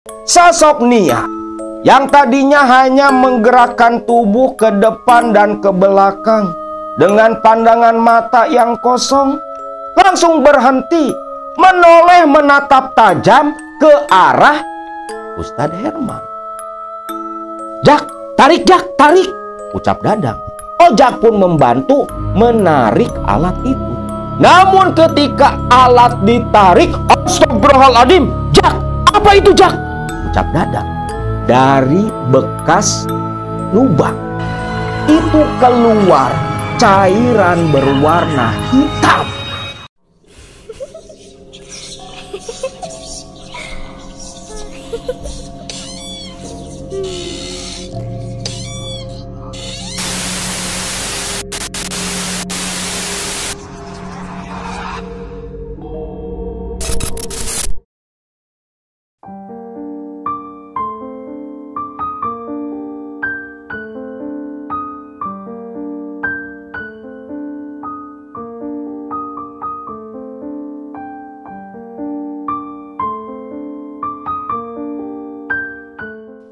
Sosok Nia yang tadinya hanya menggerakkan tubuh ke depan dan ke belakang dengan pandangan mata yang kosong, langsung berhenti, menoleh menatap tajam ke arah Ustadz Herman. "Jak, tarik Jak, tarik!" ucap Dadang. Ojak pun membantu menarik alat itu. Namun ketika alat ditarik, "Astagfirullahaladzim, Jak, apa itu Jak?" ucap Dadang. Dari bekas lubang itu keluar cairan berwarna hitam.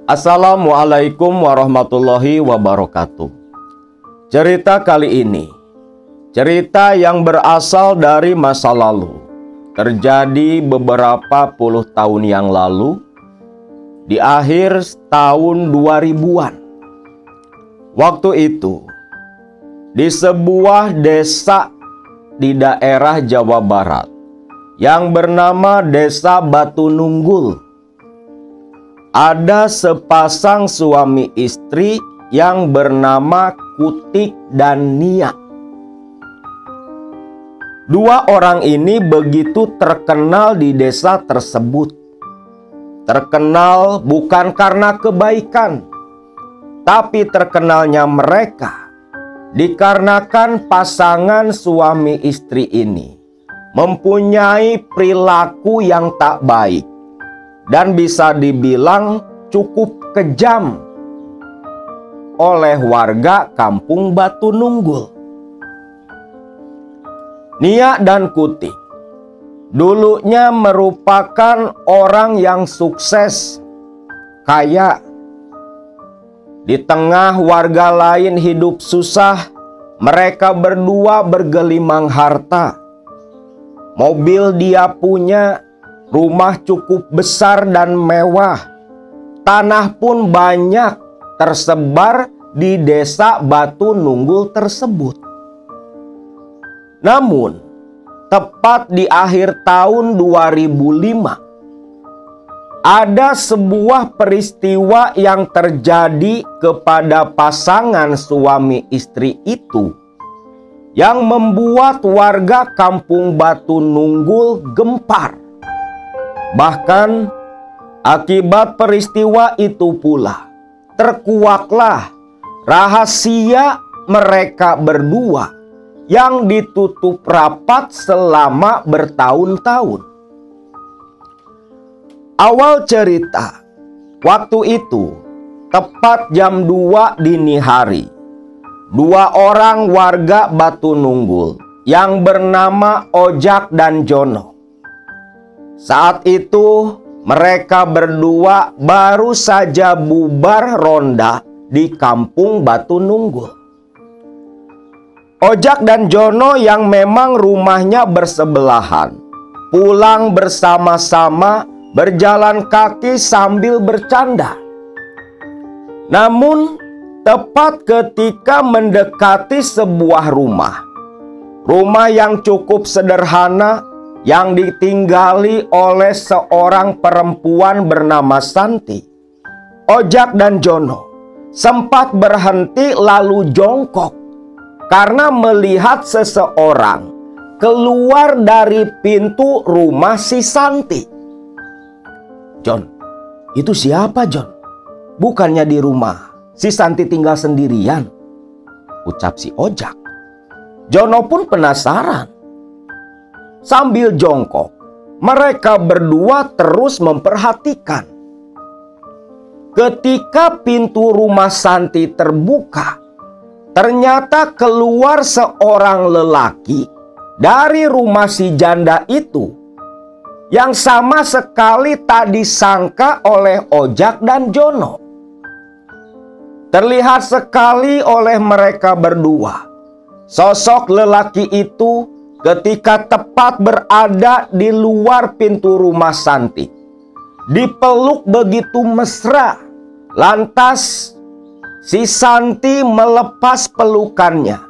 Assalamualaikum warahmatullahi wabarakatuh. Cerita kali ini, cerita yang berasal dari masa lalu, terjadi beberapa puluh tahun yang lalu, di akhir tahun 2000-an. Waktu itu, di sebuah desa di daerah Jawa Barat yang bernama Desa Batu Nunggul, ada sepasang suami istri yang bernama Kutik dan Nia. Dua orang ini begitu terkenal di desa tersebut. Terkenal bukan karena kebaikan, tapi terkenalnya mereka dikarenakan pasangan suami istri ini mempunyai perilaku yang tak baik dan bisa dibilang cukup kejam oleh warga kampung Batu Nunggul. Nia dan Kutik dulunya merupakan orang yang sukses, kaya. Di tengah warga lain hidup susah, mereka berdua bergelimang harta. Mobil dia punya, rumah cukup besar dan mewah. Tanah pun banyak tersebar di desa Batu Nunggul tersebut. Namun, tepat di akhir tahun 2005, ada sebuah peristiwa yang terjadi kepada pasangan suami istri itu yang membuat warga kampung Batu Nunggul gempar. Bahkan akibat peristiwa itu pula terkuaklah rahasia mereka berdua yang ditutup rapat selama bertahun-tahun. Awal cerita, waktu itu tepat jam 2 dini hari, dua orang warga Batu Nunggul yang bernama Ojak dan Jono. Saat itu mereka berdua baru saja bubar ronda di kampung Batu Nunggul. Ojak dan Jono yang memang rumahnya bersebelahan, pulang bersama-sama berjalan kaki sambil bercanda. Namun tepat ketika mendekati sebuah rumah yang cukup sederhana yang ditinggali oleh seorang perempuan bernama Santi, Ojak dan Jono sempat berhenti lalu jongkok karena melihat seseorang keluar dari pintu rumah si Santi. "Jon, itu siapa Jon? Bukannya di rumah si Santi tinggal sendirian?" ucap si Ojak. Jono pun penasaran. Sambil jongkok, mereka berdua terus memperhatikan. Ketika pintu rumah Santi terbuka, ternyata keluar seorang lelaki dari rumah si janda itu. yang sama sekali tak disangka oleh Ojak dan Jono. Terlihat sekali oleh mereka berdua sosok lelaki itu ketika tepat berada di luar pintu rumah Santi. Dipeluk begitu mesra. Lantas si Santi melepas pelukannya.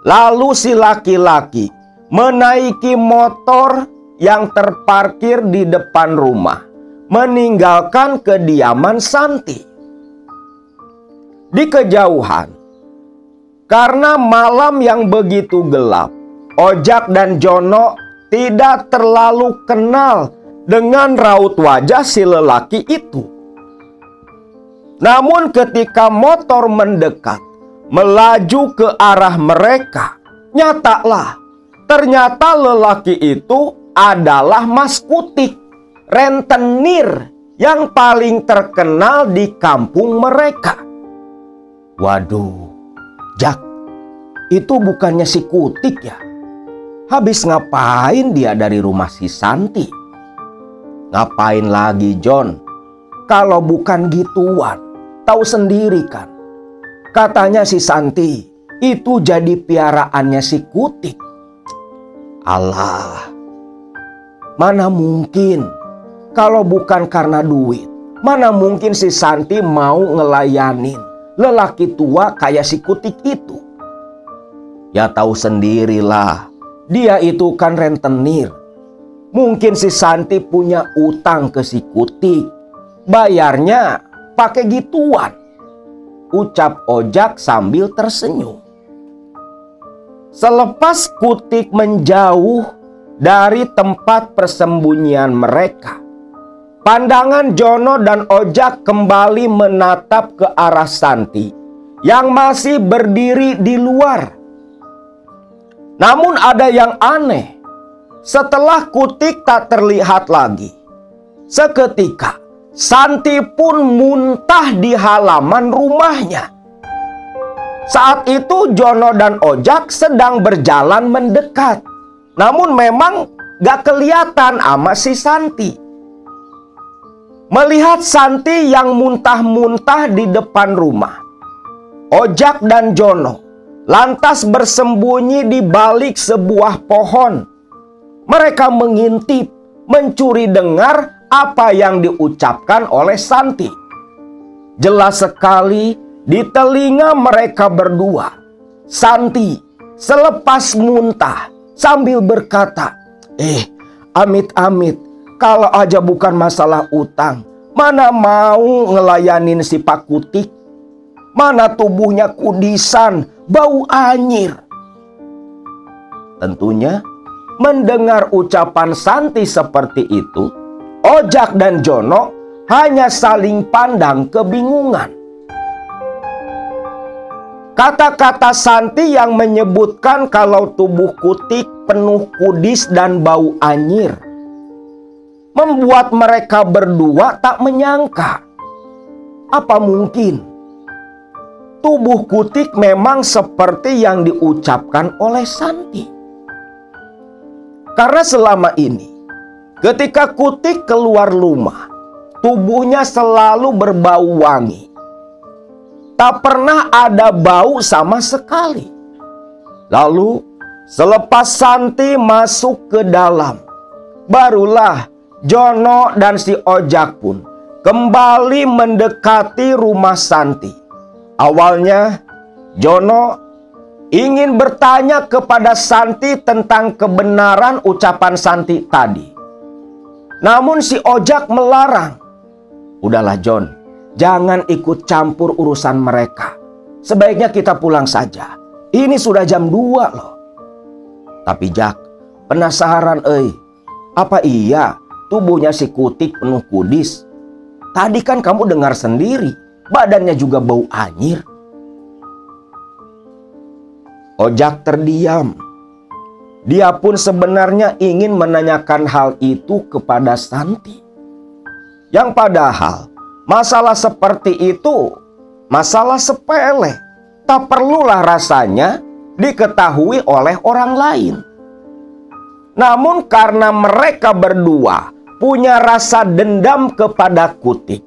Lalu si laki-laki menaiki motor yang terparkir di depan rumah, meninggalkan kediaman Santi. Di kejauhan, karena malam yang begitu gelap, Ojak dan Jono tidak terlalu kenal dengan raut wajah si lelaki itu. Namun ketika motor mendekat, melaju ke arah mereka, ternyata lelaki itu adalah Mas Kutik, rentenir yang paling terkenal di kampung mereka. Waduh, Jak, itu bukannya si Kutik ya? Habis ngapain dia dari rumah si Santi? Ngapain lagi, John? Kalau bukan gituan, tahu sendiri kan. Katanya si Santi itu jadi piaraannya si Kutik. Alah, mana mungkin kalau bukan karena duit. Mana mungkin si Santi mau ngelayanin lelaki tua kayak si Kutik itu. Ya tahu sendirilah, dia itu kan rentenir. Mungkin si Santi punya utang ke si Kutik, bayarnya pakai gituan, ucap Ojak sambil tersenyum. Selepas Kutik menjauh dari tempat persembunyian mereka, pandangan Jono dan Ojak kembali menatap ke arah Santi yang masih berdiri di luar. Namun ada yang aneh. Setelah Kutik tak terlihat lagi, seketika Santi pun muntah di halaman rumahnya. Saat itu Jono dan Ojak sedang berjalan mendekat. Namun memang gak kelihatan sama si Santi. Melihat Santi yang muntah-muntah di depan rumah, Ojak dan Jono lantas bersembunyi di balik sebuah pohon. Mereka mengintip, mencuri dengar apa yang diucapkan oleh Santi. Jelas sekali di telinga mereka berdua, Santi selepas muntah sambil berkata, amit-amit, kalau aja bukan masalah utang, mana mau ngelayanin si Pak Kutik. Mana tubuhnya kudisan, bau anyir. Tentunya mendengar ucapan Santi seperti itu, Ojak dan Jono hanya saling pandang kebingungan. Kata-kata Santi yang menyebutkan kalau tubuh Kutik penuh kudis dan bau anyir membuat mereka berdua tak menyangka. Apa mungkin tubuh Kutik memang seperti yang diucapkan oleh Santi? Karena selama ini ketika Kutik keluar rumah, tubuhnya selalu berbau wangi. Tak pernah ada bau sama sekali. Lalu selepas Santi masuk ke dalam, barulah Jono dan si Ojak pun kembali mendekati rumah Santi. Awalnya Jono ingin bertanya kepada Santi tentang kebenaran ucapan Santi tadi. Namun si Ojak melarang. Udahlah John, jangan ikut campur urusan mereka. Sebaiknya kita pulang saja. Ini sudah jam 2 loh. Tapi Jak, penasaran apa iya tubuhnya si Kutik penuh kudis? Tadi kan kamu dengar sendiri, badannya juga bau anyir. Ojak terdiam. Dia pun sebenarnya ingin menanyakan hal itu kepada Santi. Yang padahal masalah seperti itu masalah sepele. Tak perlulah rasanya diketahui oleh orang lain. Namun karena mereka berdua punya rasa dendam kepada Kutik.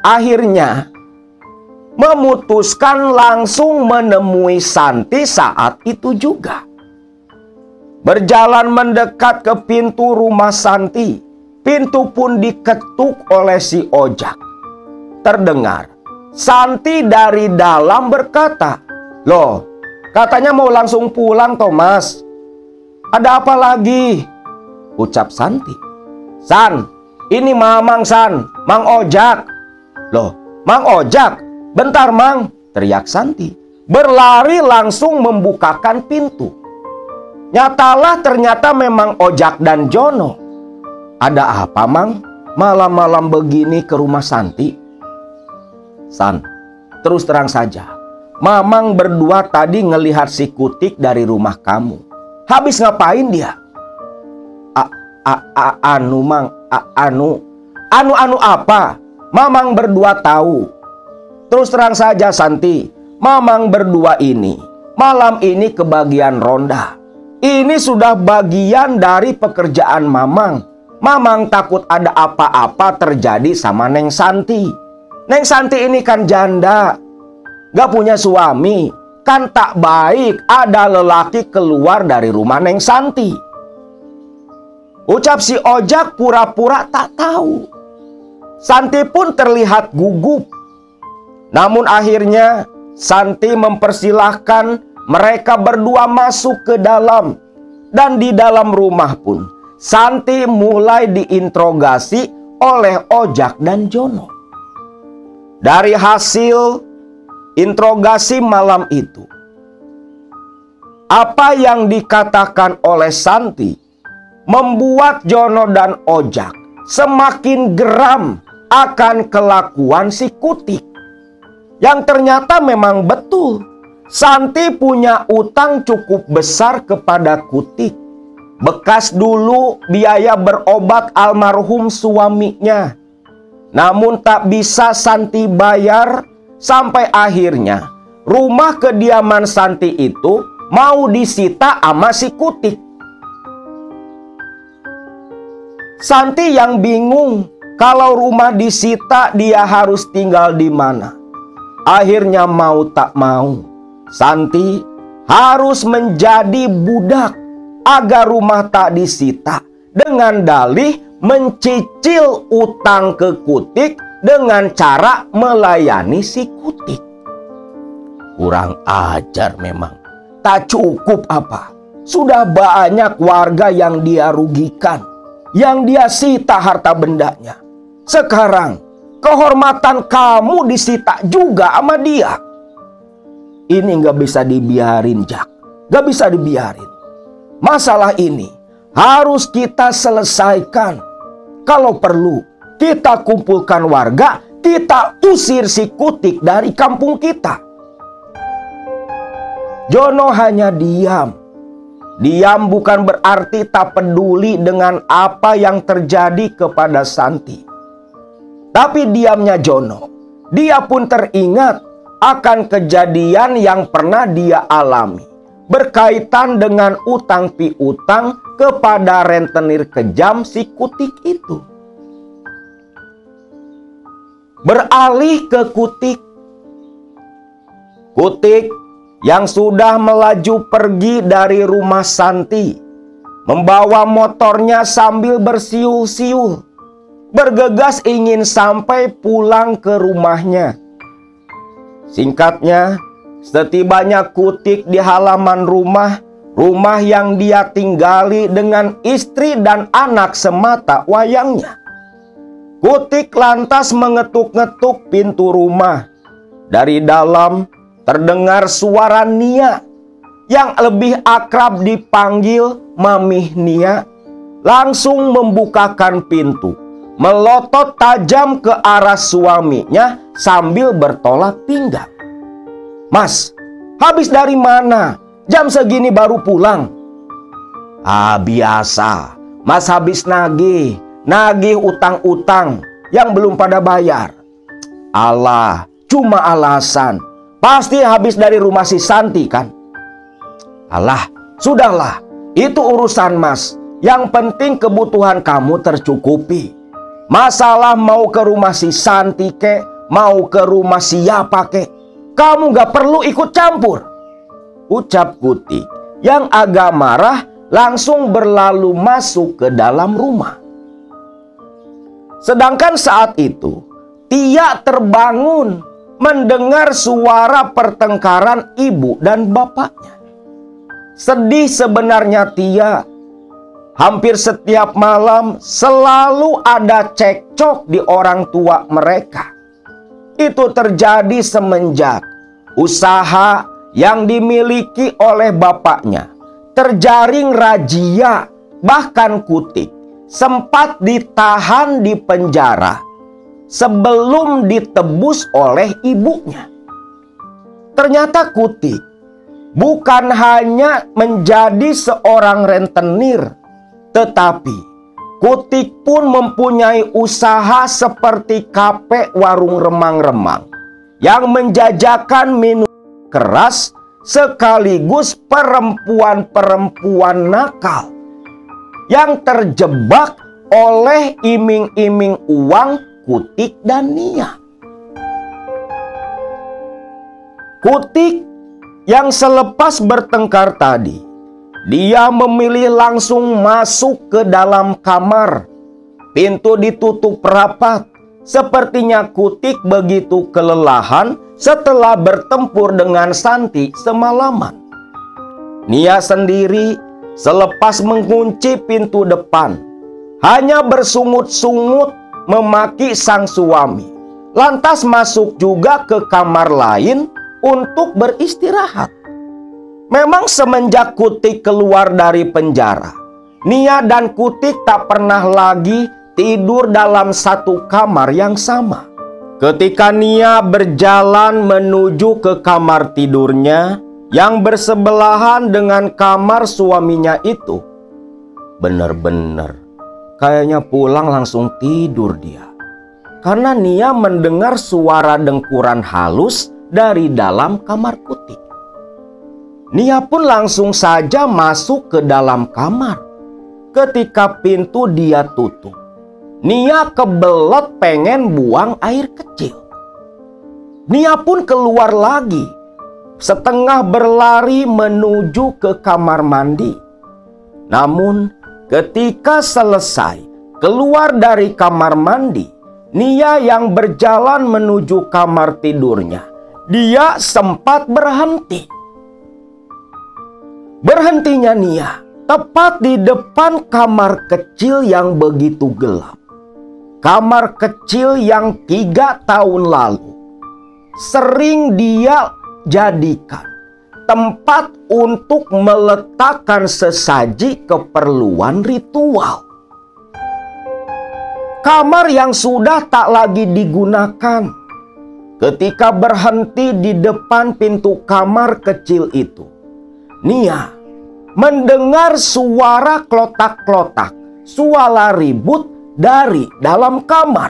Akhirnya memutuskan langsung menemui Santi saat itu juga. Berjalan mendekat ke pintu rumah Santi. Pintu pun diketuk oleh si Ojak. Terdengar Santi dari dalam berkata, "Loh, katanya mau langsung pulang, Thomas. Ada apa lagi?" Ucap Santi. "San, ini Mamang San, Mang Ojak." "Loh, Mang Ojak? Bentar, Mang," teriak Santi. Berlari langsung membukakan pintu. Nyatalah ternyata memang Ojak dan Jono. "Ada apa, Mang? Malam-malam begini ke rumah Santi?" "San, terus terang saja, Mamang berdua tadi ngelihat si Kutik dari rumah kamu. Habis ngapain dia?" Anu Mang, anu apa? Mamang berdua tahu." "Terus terang saja Santi, Mamang berdua ini malam ini kebagian ronda. Ini sudah bagian dari pekerjaan Mamang. Mamang takut ada apa-apa terjadi sama Neng Santi. Neng Santi ini kan janda, gak punya suami. Kan tak baik ada lelaki keluar dari rumah Neng Santi." Ucap si Ojak pura-pura tak tahu. Santi pun terlihat gugup. Namun akhirnya Santi mempersilahkan mereka berdua masuk ke dalam. Dan di dalam rumah pun Santi mulai diinterogasi oleh Ojak dan Jono. Dari hasil interogasi malam itu, apa yang dikatakan oleh Santi membuat Jono dan Ojak semakin geram akan kelakuan si Kutik. Yang ternyata memang betul, Santi punya utang cukup besar kepada Kutik. Bekas dulu biaya berobat almarhum suaminya. Namun tak bisa Santi bayar, sampai akhirnya rumah kediaman Santi itu mau disita sama si Kutik. Santi yang bingung, kalau rumah disita dia harus tinggal di mana. Akhirnya mau tak mau, Santi harus menjadi budak agar rumah tak disita, dengan dalih mencicil utang ke Kutik dengan cara melayani si Kutik. Kurang ajar memang. Tak cukup apa? Sudah banyak warga yang dia rugikan, yang dia sita harta bendanya. Sekarang kehormatan kamu disita juga sama dia. Ini gak bisa dibiarin, Jak. Gak bisa dibiarin. Masalah ini harus kita selesaikan. Kalau perlu, kita kumpulkan warga, kita usir si Kutik dari kampung kita. Jono hanya diam. Diam bukan berarti tak peduli dengan apa yang terjadi kepada Santi. Tapi diamnya Jono, dia pun teringat akan kejadian yang pernah dia alami berkaitan dengan utang piutang kepada rentenir kejam si Kutik itu. Beralih ke Kutik. Kutik yang sudah melaju pergi dari rumah Santi, membawa motornya sambil bersiul-siul, bergegas ingin sampai pulang ke rumahnya. Singkatnya, setibanya Kutik di halaman rumah yang dia tinggali dengan istri dan anak semata wayangnya, Kutik lantas mengetuk-ngetuk pintu rumah. Dari dalam terdengar suara Nia, yang lebih akrab dipanggil Mamih Nia, langsung membukakan pintu, melotot tajam ke arah suaminya sambil bertolak pinggang. "Mas, habis dari mana? Jam segini baru pulang." Biasa, Mas habis nagih utang-utang yang belum pada bayar." "Alah, cuma alasan. Pasti habis dari rumah si Santi kan?" "Alah, sudahlah. Itu urusan Mas. Yang penting kebutuhan kamu tercukupi. Masalah mau ke rumah si Santi kek, mau ke rumah siapa kek, kamu gak perlu ikut campur. Ucap Kutik yang agak marah langsung berlalu masuk ke dalam rumah. Sedangkan saat itu Tia terbangun mendengar suara pertengkaran ibu dan bapaknya. Sedih sebenarnya Tia. Hampir setiap malam selalu ada cekcok di orang tua mereka. Itu terjadi semenjak usaha yang dimiliki oleh bapaknya terjaring razia. Bahkan Kutik sempat ditahan di penjara sebelum ditebus oleh ibunya. Ternyata Kutik bukan hanya menjadi seorang rentenir, tetapi Kutik pun mempunyai usaha seperti kafe warung remang-remang yang menjajakan minum keras sekaligus perempuan-perempuan nakal yang terjebak oleh iming-iming uang Kutik dan Nia. Kutik yang selepas bertengkar tadi, dia memilih langsung masuk ke dalam kamar. Pintu ditutup rapat. Sepertinya Kutik begitu kelelahan setelah bertempur dengan Santi semalaman. Nia sendiri selepas mengunci pintu depan, hanya bersungut-sungut memaki sang suami. Lantas masuk juga ke kamar lain untuk beristirahat. Memang semenjak Kutik keluar dari penjara, Nia dan Kutik tak pernah lagi tidur dalam satu kamar yang sama. Ketika Nia berjalan menuju ke kamar tidurnya yang bersebelahan dengan kamar suaminya itu, benar-benar kayaknya pulang langsung tidur dia. Karena Nia mendengar suara dengkuran halus dari dalam kamar Kutik. Nia pun langsung saja masuk ke dalam kamar. Ketika pintu dia tutup, Nia kebelet pengen buang air kecil. Nia pun keluar lagi, setengah berlari menuju ke kamar mandi. Namun ketika selesai keluar dari kamar mandi, Nia yang berjalan menuju kamar tidurnya, dia sempat berhenti. Berhentinya Nia tepat di depan kamar kecil yang begitu gelap. Kamar kecil yang 3 tahun lalu sering dia jadikan tempat untuk meletakkan sesaji keperluan ritual. Kamar yang sudah tak lagi digunakan. Ketika berhenti di depan pintu kamar kecil itu, Nia mendengar suara klotak-klotak, suara ribut dari dalam kamar.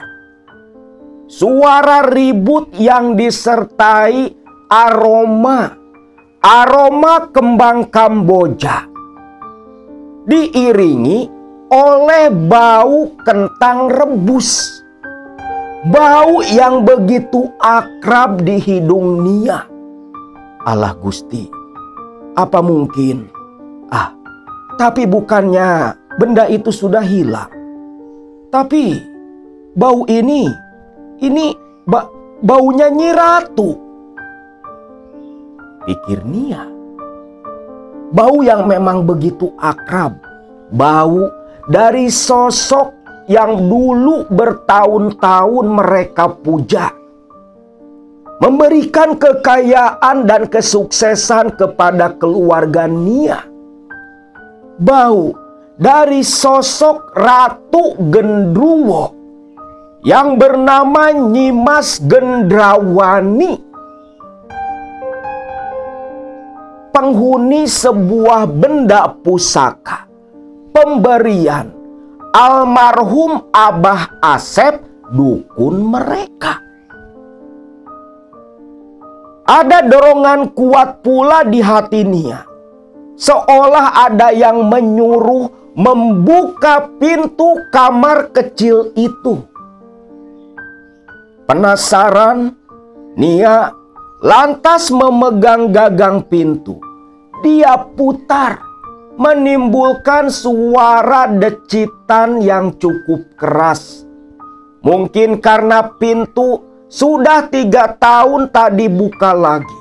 Suara ribut yang disertai aroma kembang Kamboja, diiringi oleh bau kentang rebus. Bau yang begitu akrab di hidung Nia. Allah Gusti, apa mungkin? Tapi bukannya benda itu sudah hilang. Tapi bau ini baunya Nyi Ratu, pikir Nia. Bau yang memang begitu akrab. Bau dari sosok yang dulu bertahun-tahun mereka puja, memberikan kekayaan dan kesuksesan kepada keluarga Nia. Bau dari sosok Ratu Gendruwo yang bernama Nyimas Gendrawani, penghuni sebuah benda pusaka pemberian almarhum Abah Asep, dukun mereka. Ada dorongan kuat pula di hati Nia, seolah ada yang menyuruh membuka pintu kamar kecil itu. Penasaran, Nia lantas memegang gagang pintu. Dia putar, menimbulkan suara decitan yang cukup keras. Mungkin karena pintu sudah 3 tahun tak dibuka lagi.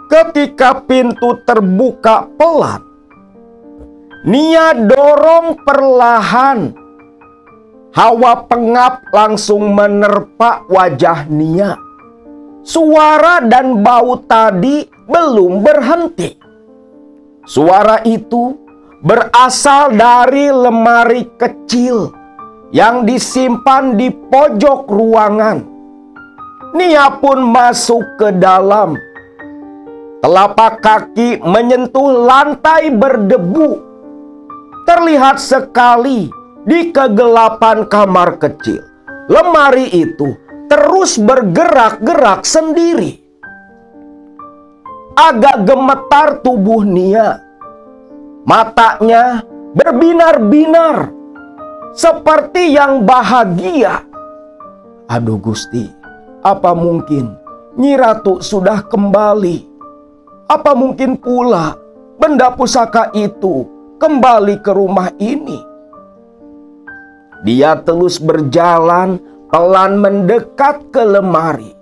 Ketika pintu terbuka pelan, Nia dorong perlahan. Hawa pengap langsung menerpa wajah Nia. Suara dan bau tadi belum berhenti. Suara itu berasal dari lemari kecil yang disimpan di pojok ruangan. Nia pun masuk ke dalam. Telapak kaki menyentuh lantai berdebu. Terlihat sekali di kegelapan kamar kecil. Lemari itu terus bergerak-gerak sendiri. Agak gemetar tubuh Nia. Matanya berbinar-binar seperti yang bahagia. Aduh Gusti, apa mungkin Nyi Ratu sudah kembali? Apa mungkin pula benda pusaka itu kembali ke rumah ini? Dia terus berjalan pelan mendekat ke lemari.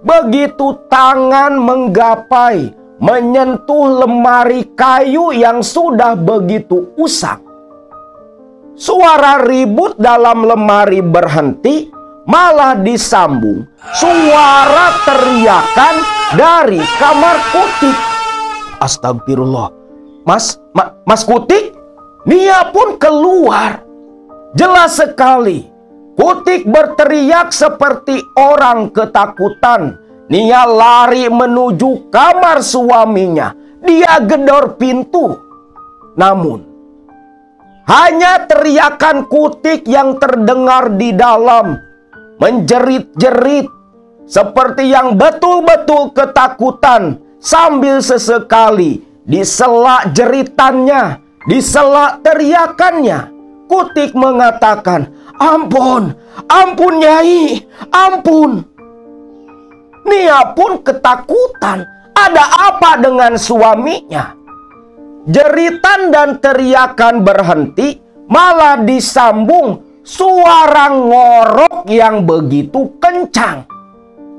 Begitu tangan menggapai, menyentuh lemari kayu yang sudah begitu usang, suara ribut dalam lemari berhenti, malah disambung suara teriakan dari kamar Kutik. Astagfirullah. Mas Kutik? Nia pun keluar. Jelas sekali, Kutik berteriak seperti orang ketakutan. Nia lari menuju kamar suaminya. Dia gedor pintu. Namun, hanya teriakan Kutik yang terdengar di dalam. Menjerit-jerit seperti yang betul-betul ketakutan. Sambil sesekali disela jeritannya, disela teriakannya, Kutik mengatakan, "Ampun, ampun Nyai, ampun." Nia pun ketakutan. Ada apa dengan suaminya? Jeritan dan teriakan berhenti, malah disambung suara ngorok yang begitu kencang.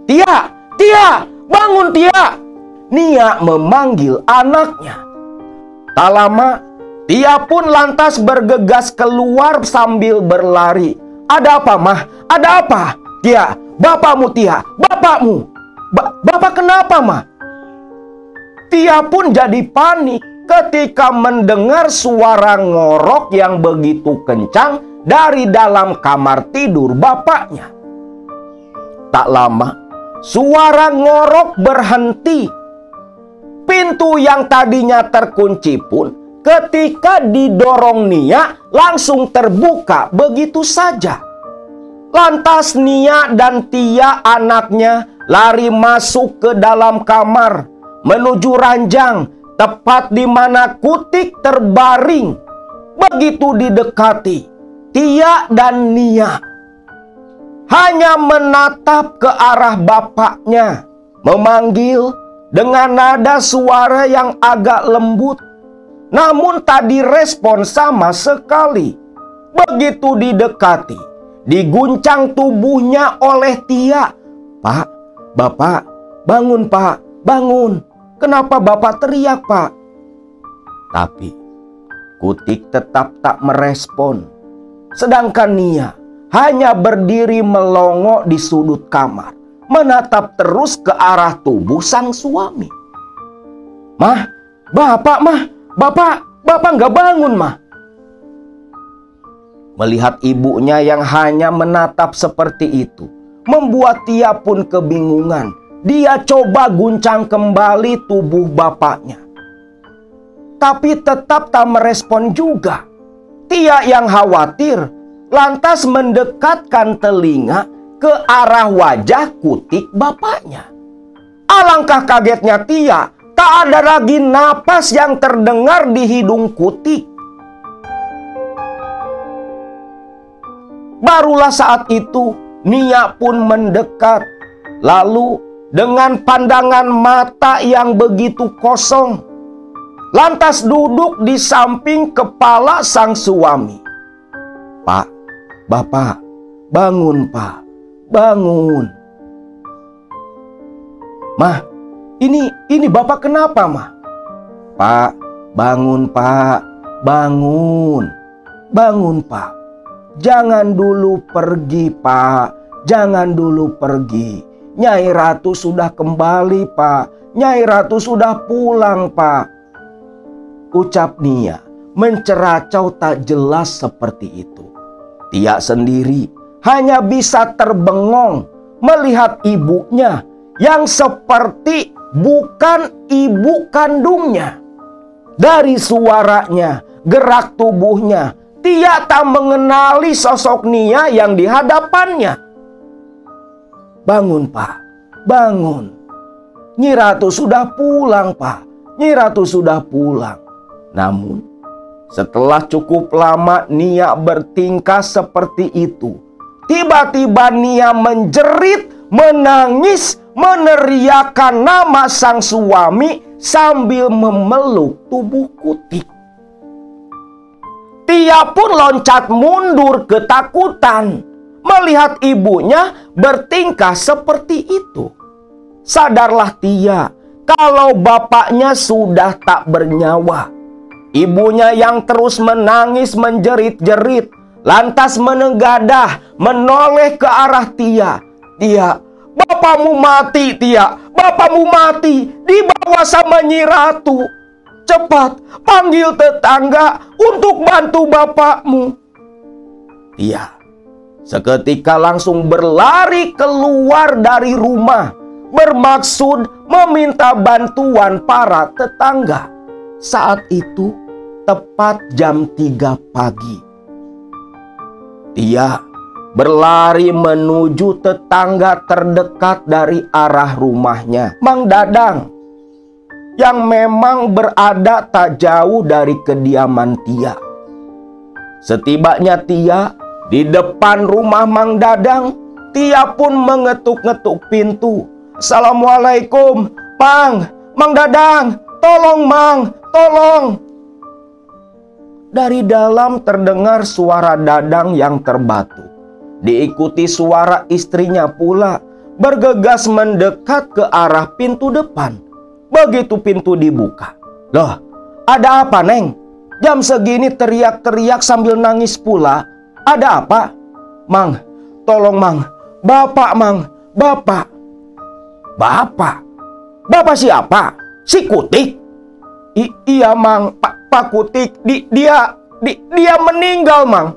"Tia, Tia, bangun Tia!" Nia memanggil anaknya. Tak lama, Tia pun lantas bergegas keluar sambil berlari. "Ada apa, Mah? Ada apa? Tia, bapakmu Tia, bapakmu. Bapak kenapa, Mah?" Tia pun jadi panik ketika mendengar suara ngorok yang begitu kencang dari dalam kamar tidur bapaknya. Tak lama, suara ngorok berhenti. Pintu yang tadinya terkunci pun ketika didorong Nia langsung terbuka begitu saja. Lantas Nia dan Tia anaknya lari masuk ke dalam kamar menuju ranjang tepat di mana Kutik terbaring. Begitu didekati, Tia dan Nia hanya menatap ke arah bapaknya, memanggil dengan nada suara yang agak lembut. Namun tak direspon sama sekali. Begitu didekati, diguncang tubuhnya oleh Tia. "Pak, Bapak, bangun Pak, bangun. Kenapa Bapak teriak Pak?" Tapi Kutik tetap tak merespon. Sedangkan Nia hanya berdiri melongo di sudut kamar, menatap terus ke arah tubuh sang suami. "Mah, Bapak, Mah. Bapak nggak bangun, Mah." Melihat ibunya yang hanya menatap seperti itu, membuat Tia pun kebingungan. Dia coba guncang kembali tubuh bapaknya, tapi tetap tak merespon juga. Tia yang khawatir lantas mendekatkan telinga ke arah wajah Kutik bapaknya. Alangkah kagetnya Tia Tak ada lagi napas yang terdengar di hidung Kutik. Barulah saat itu Nia pun mendekat. Lalu dengan pandangan mata yang begitu kosong, lantas duduk di samping kepala sang suami. "Pak, Bapak, bangun Pak, bangun." "Mah, ini Bapak kenapa, Mah?" "Pak, bangun Pak, bangun. Bangun Pak. Jangan dulu pergi Pak, jangan dulu pergi. Nyai Ratu sudah kembali Pak, Nyai Ratu sudah pulang Pak." Ucap Nia menceracau tak jelas seperti itu. Tia sendiri hanya bisa terbengong melihat ibunya yang seperti bukan ibu kandungnya. Dari suaranya, gerak tubuhnya, Tia tak mengenali sosok Nia yang di hadapannya. "Bangun Pak, bangun. Nyi Ratu sudah pulang Pak, Nyi Ratu sudah pulang." Namun setelah cukup lama Nia bertingkah seperti itu, tiba-tiba Nia menjerit, menangis, meneriakkan nama sang suami sambil memeluk tubuh Kutik. Tia pun loncat mundur ketakutan melihat ibunya bertingkah seperti itu. Sadarlah Tia kalau bapaknya sudah tak bernyawa. Ibunya yang terus menangis menjerit-jerit, lantas menengadah menoleh ke arah Tia. "Tia, bapakmu mati Tia, bapakmu mati, dibawa sama Nyi Ratu. Cepat panggil tetangga untuk bantu bapakmu." Tia seketika langsung berlari keluar dari rumah, bermaksud meminta bantuan para tetangga. Saat itu tepat jam 3 pagi. Tia berlari menuju tetangga terdekat dari arah rumahnya, Mang Dadang, yang memang berada tak jauh dari kediaman Tia. Setibanya Tia di depan rumah Mang Dadang, Tia pun mengetuk-ngetuk pintu. "Assalamualaikum, Mang Dadang, tolong Mang, tolong." Dari dalam terdengar suara Dadang yang terbatu, diikuti suara istrinya pula bergegas mendekat ke arah pintu depan. Begitu pintu dibuka, "Loh, ada apa Neng? Jam segini teriak-teriak sambil nangis pula. Ada apa?" "Mang, tolong Mang, Bapak Mang, Bapak." "Bapak? Bapak siapa? Si Kutik?" Iya Mang, Pak Kutik, dia meninggal Mang."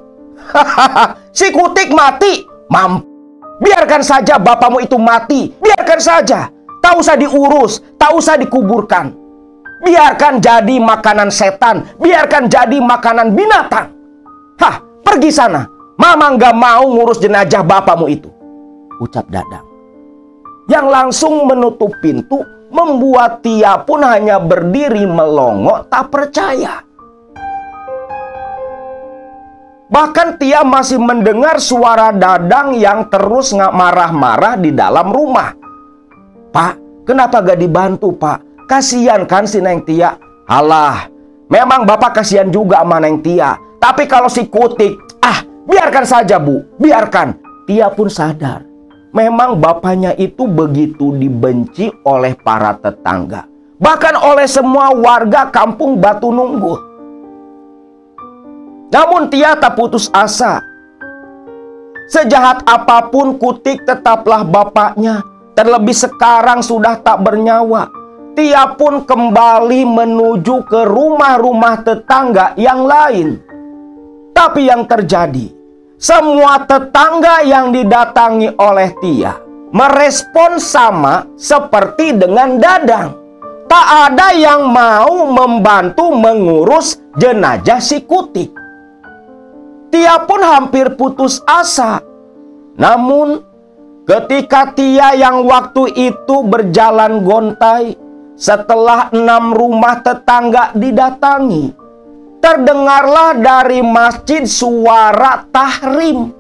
"Si Kutik mati? Biarkan saja bapakmu itu mati, biarkan saja. Tak usah diurus, tak usah dikuburkan. Biarkan jadi makanan setan, biarkan jadi makanan binatang. Hah, pergi sana. Mama nggak mau ngurus jenazah bapakmu itu," ucap Dadang. Yang langsung menutup pintu membuat Tia pun hanya berdiri melongo tak percaya. Bahkan Tia masih mendengar suara Dadang yang terus marah-marah di dalam rumah. "Pak, kenapa gak dibantu Pak? Kasihan kan si Neng Tia." "Alah, memang Bapak kasihan juga sama Neng Tia. Tapi kalau si Kutik, biarkan saja Bu, biarkan." Tia pun sadar, memang bapaknya itu begitu dibenci oleh para tetangga, bahkan oleh semua warga kampung Batu Nunggu. Namun Tia tak putus asa. Sejahat apapun Kutik tetaplah bapaknya. Terlebih sekarang sudah tak bernyawa. Tia pun kembali menuju ke rumah-rumah tetangga yang lain. Tapi yang terjadi, semua tetangga yang didatangi oleh Tia merespon sama seperti dengan Dadang. Tak ada yang mau membantu mengurus jenazah si Kutik. Tia pun hampir putus asa. Namun ketika Tia yang waktu itu berjalan gontai setelah 6 rumah tetangga didatangi, terdengarlah dari masjid suara tahrim.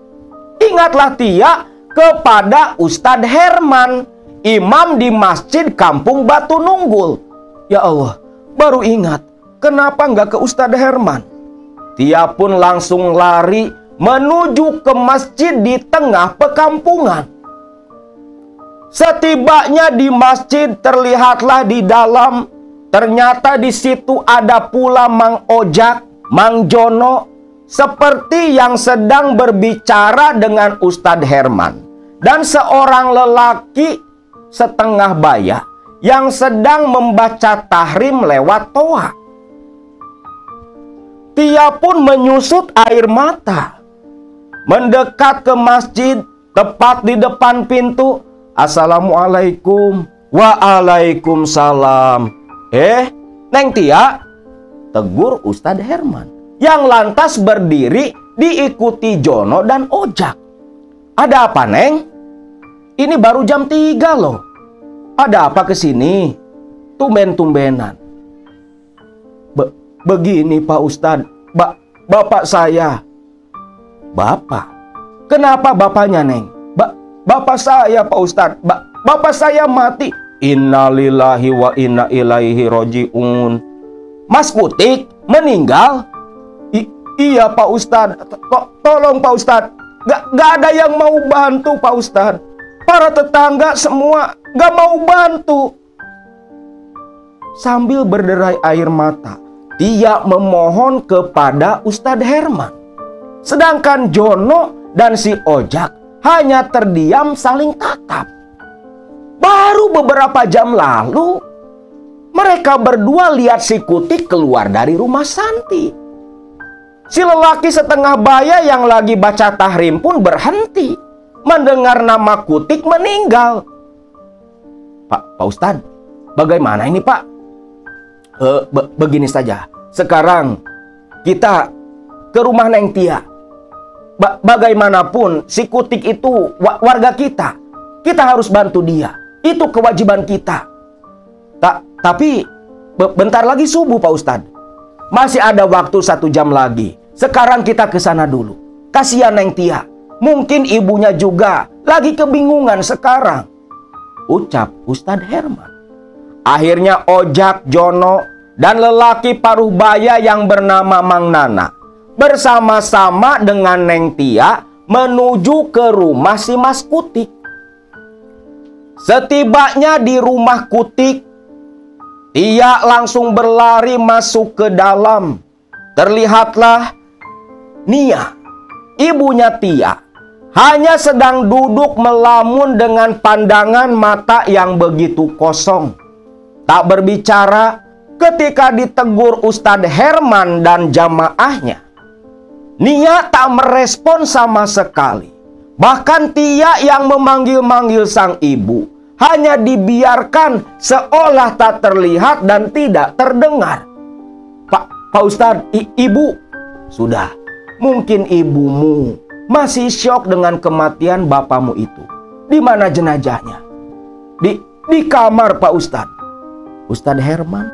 Ingatlah Tia kepada Ustadz Herman, imam di masjid Kampung Batu Nunggul. Ya Allah, baru ingat, kenapa nggak ke Ustadz Herman? Tia pun langsung lari menuju ke masjid di tengah pekampungan. Setibanya di masjid, terlihatlah di dalam, ternyata di situ ada pula Mang Ojak, Mang Jono, seperti yang sedang berbicara dengan Ustadz Herman, dan seorang lelaki setengah baya yang sedang membaca tahrim lewat toa. Tia pun menyusut air mata, mendekat ke masjid. Tepat di depan pintu, "Assalamualaikum." "Waalaikumsalam." Neng Tia," tegur Ustadz Herman, yang lantas berdiri diikuti Jono dan Ojak. "Ada apa, Neng? Ini baru jam 3 loh. Ada apa kesini? Tumben-tumbenan." "Begini Pak Ustadz, bapak saya." "Bapak? Kenapa bapaknya, Neng?" Bapak saya Pak Ustadz, bapak saya mati." "Innalillahi wa inna ilaihi roji'un." "Mas Kutik meninggal?" Iya Pak Ustadz. Tolong Pak Ustadz, gak ada yang mau bantu Pak Ustadz. Para tetangga semua gak mau bantu." Sambil berderai air mata, Tia memohon kepada Ustadz Herman. Sedangkan Jono dan si Ojak hanya terdiam saling tatap. Baru beberapa jam lalu, mereka berdua lihat si Kutik keluar dari rumah Santi. Si lelaki setengah baya yang lagi baca tahrim pun berhenti mendengar nama Kutik meninggal. Pak Ustadz, bagaimana ini Pak?" Begini saja, sekarang kita ke rumah Neng Tia. Bagaimanapun si Kutik itu warga kita. Kita harus bantu dia. Itu kewajiban kita. Tapi bentar lagi subuh Pak Ustadz. Masih ada waktu 1 jam lagi. Sekarang kita ke sana dulu. Kasihan Neng Tia. Mungkin ibunya juga lagi kebingungan sekarang, ucap Ustadz Herman. Akhirnya Ojak, Jono, dan lelaki paruh baya yang bernama Mang Nana bersama-sama dengan Neng Tia menuju ke rumah si Mas Kutik. Setibanya di rumah Kutik, Tia langsung berlari masuk ke dalam. Terlihatlah Nia, ibunya Tia, hanya sedang duduk melamun dengan pandangan mata yang begitu kosong. Tak berbicara ketika ditegur Ustadz Herman dan jamaahnya. Nia tak merespon sama sekali. Bahkan Tia yang memanggil-manggil sang ibu hanya dibiarkan seolah tak terlihat dan tidak terdengar. Pak Ustadz, ibu. Sudah, mungkin ibumu masih syok dengan kematian bapamu itu. Di mana jenazahnya? Di kamar Pak Ustadz. Ustadz Herman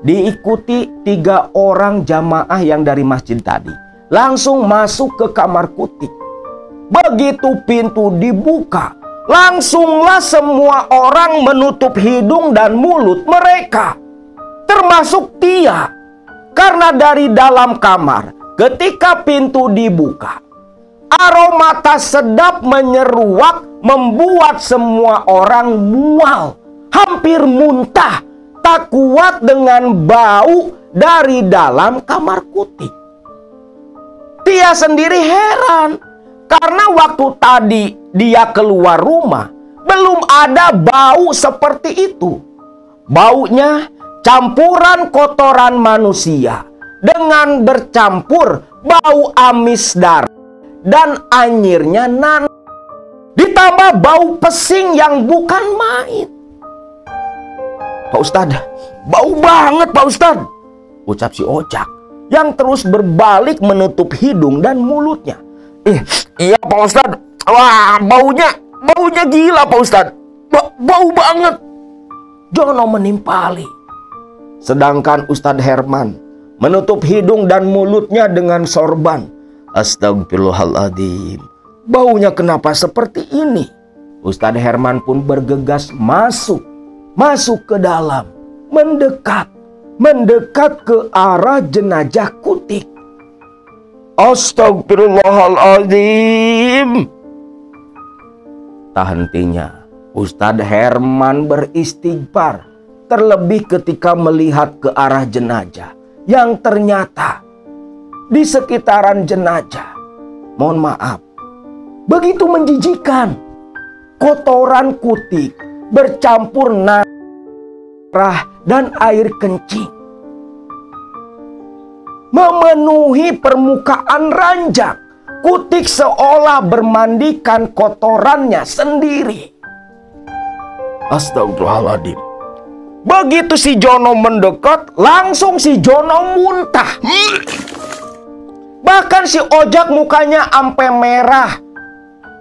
diikuti 3 orang jamaah yang dari masjid tadi langsung masuk ke kamar Kutik. Begitu pintu dibuka, langsunglah semua orang menutup hidung dan mulut mereka, termasuk Tia. Karena dari dalam kamar, ketika pintu dibuka, aroma tak sedap menyeruak membuat semua orang mual, hampir muntah, tak kuat dengan bau dari dalam kamar Kutik. Tia sendiri heran, karena waktu tadi dia keluar rumah, belum ada bau seperti itu. Baunya campuran kotoran manusia dengan bercampur bau amis darah dan anyirnya ditambah bau pesing yang bukan main. Pak Ustadz, bau banget Pak Ustadz, ucap si Ojak yang terus berbalik menutup hidung dan mulutnya. Iya Pak Ustadz, wah baunya gila Pak Ustadz, bau banget. Jono menimpali. Sedangkan Ustadz Herman menutup hidung dan mulutnya dengan sorban. Astagfirullahaladzim. Baunya kenapa seperti ini? Ustadz Herman pun bergegas masuk ke dalam, mendekat ke arah jenazah Kutik. Astagfirullahaladzim. Tak hentinya Ustadz Herman beristighfar, terlebih ketika melihat ke arah jenazah yang ternyata di sekitaran jenazah, mohon maaf, begitu menjijikan. Kotoran Kutik bercampur darah dan air kencing memenuhi permukaan ranjang. Kutik seolah bermandikan kotorannya sendiri. Astagfirullahaladzim. Begitu si Jono mendekat, langsung si Jono muntah. Bahkan si Ojak mukanya ampe merah.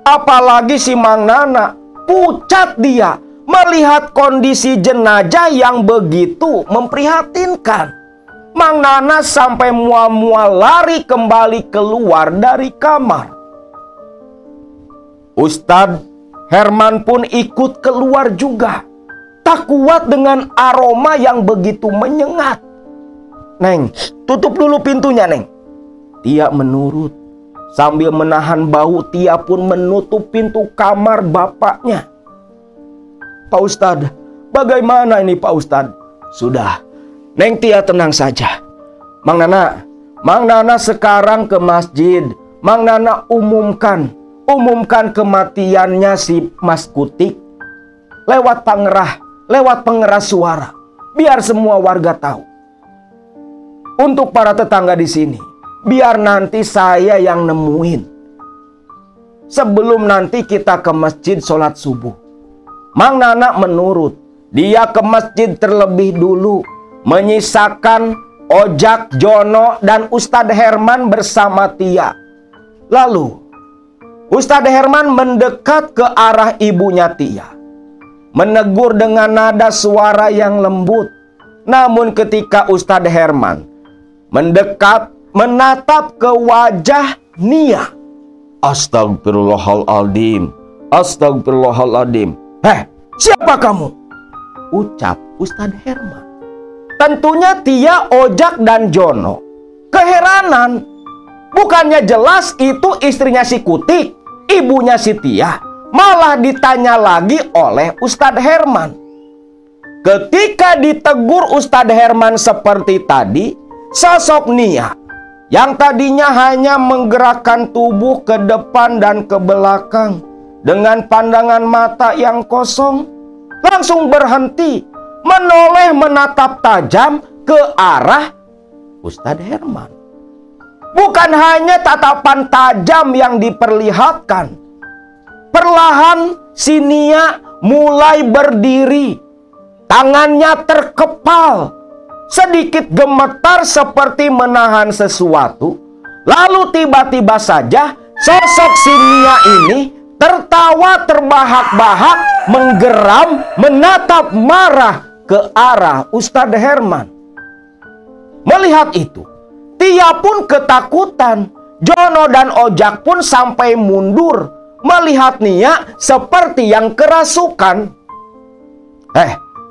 Apalagi si Mang Nana, pucat dia melihat kondisi jenazah yang begitu memprihatinkan. Mang Nana sampai mual-mual lari kembali keluar dari kamar. Ustadz Herman pun ikut keluar juga. Tak kuat dengan aroma yang begitu menyengat. Neng, tutup dulu pintunya, Neng. Tia menurut. Sambil menahan bau, Tia pun menutup pintu kamar bapaknya. Pak Ustadz, bagaimana ini Pak Ustadz? Sudah, Neng Tia tenang saja. Mang Nana sekarang ke masjid. Mang Nana umumkan kematiannya si Mas Kutik lewat pengeras suara, biar semua warga tahu. Untuk para tetangga di sini, biar nanti saya yang nemuin. Sebelum nanti kita ke masjid sholat subuh. Mang Nana menurut. Dia ke masjid terlebih dulu, menyisakan Ojak, Jono, dan Ustadz Herman bersama Tia. Lalu Ustadz Herman mendekat ke arah ibunya Tia, menegur dengan nada suara yang lembut. Namun ketika Ustadz Herman mendekat, menatap ke wajah Nia, Astagfirullahaladzim, Astagfirullahaladzim. Siapa kamu? Ucap Ustadz Herman. Tentunya Tia, Ojak, dan Jono keheranan. Bukannya jelas itu istrinya si Kutik, ibunya si Tia, malah ditanya lagi oleh Ustadz Herman. Ketika ditegur Ustadz Herman seperti tadi, sosok Nia yang tadinya hanya menggerakkan tubuh ke depan dan ke belakang dengan pandangan mata yang kosong, langsung berhenti, menoleh menatap tajam ke arah Ustadz Herman. Bukan hanya tatapan tajam yang diperlihatkan. Perlahan si Nia mulai berdiri. Tangannya terkepal. Sedikit gemetar seperti menahan sesuatu. Lalu tiba-tiba saja sosok si Nia ini tertawa terbahak-bahak, menggeram, menatap marah ke arah Ustadz Herman. Melihat itu, Tia pun ketakutan. Jono dan Ojak pun sampai mundur melihat Nia seperti yang kerasukan.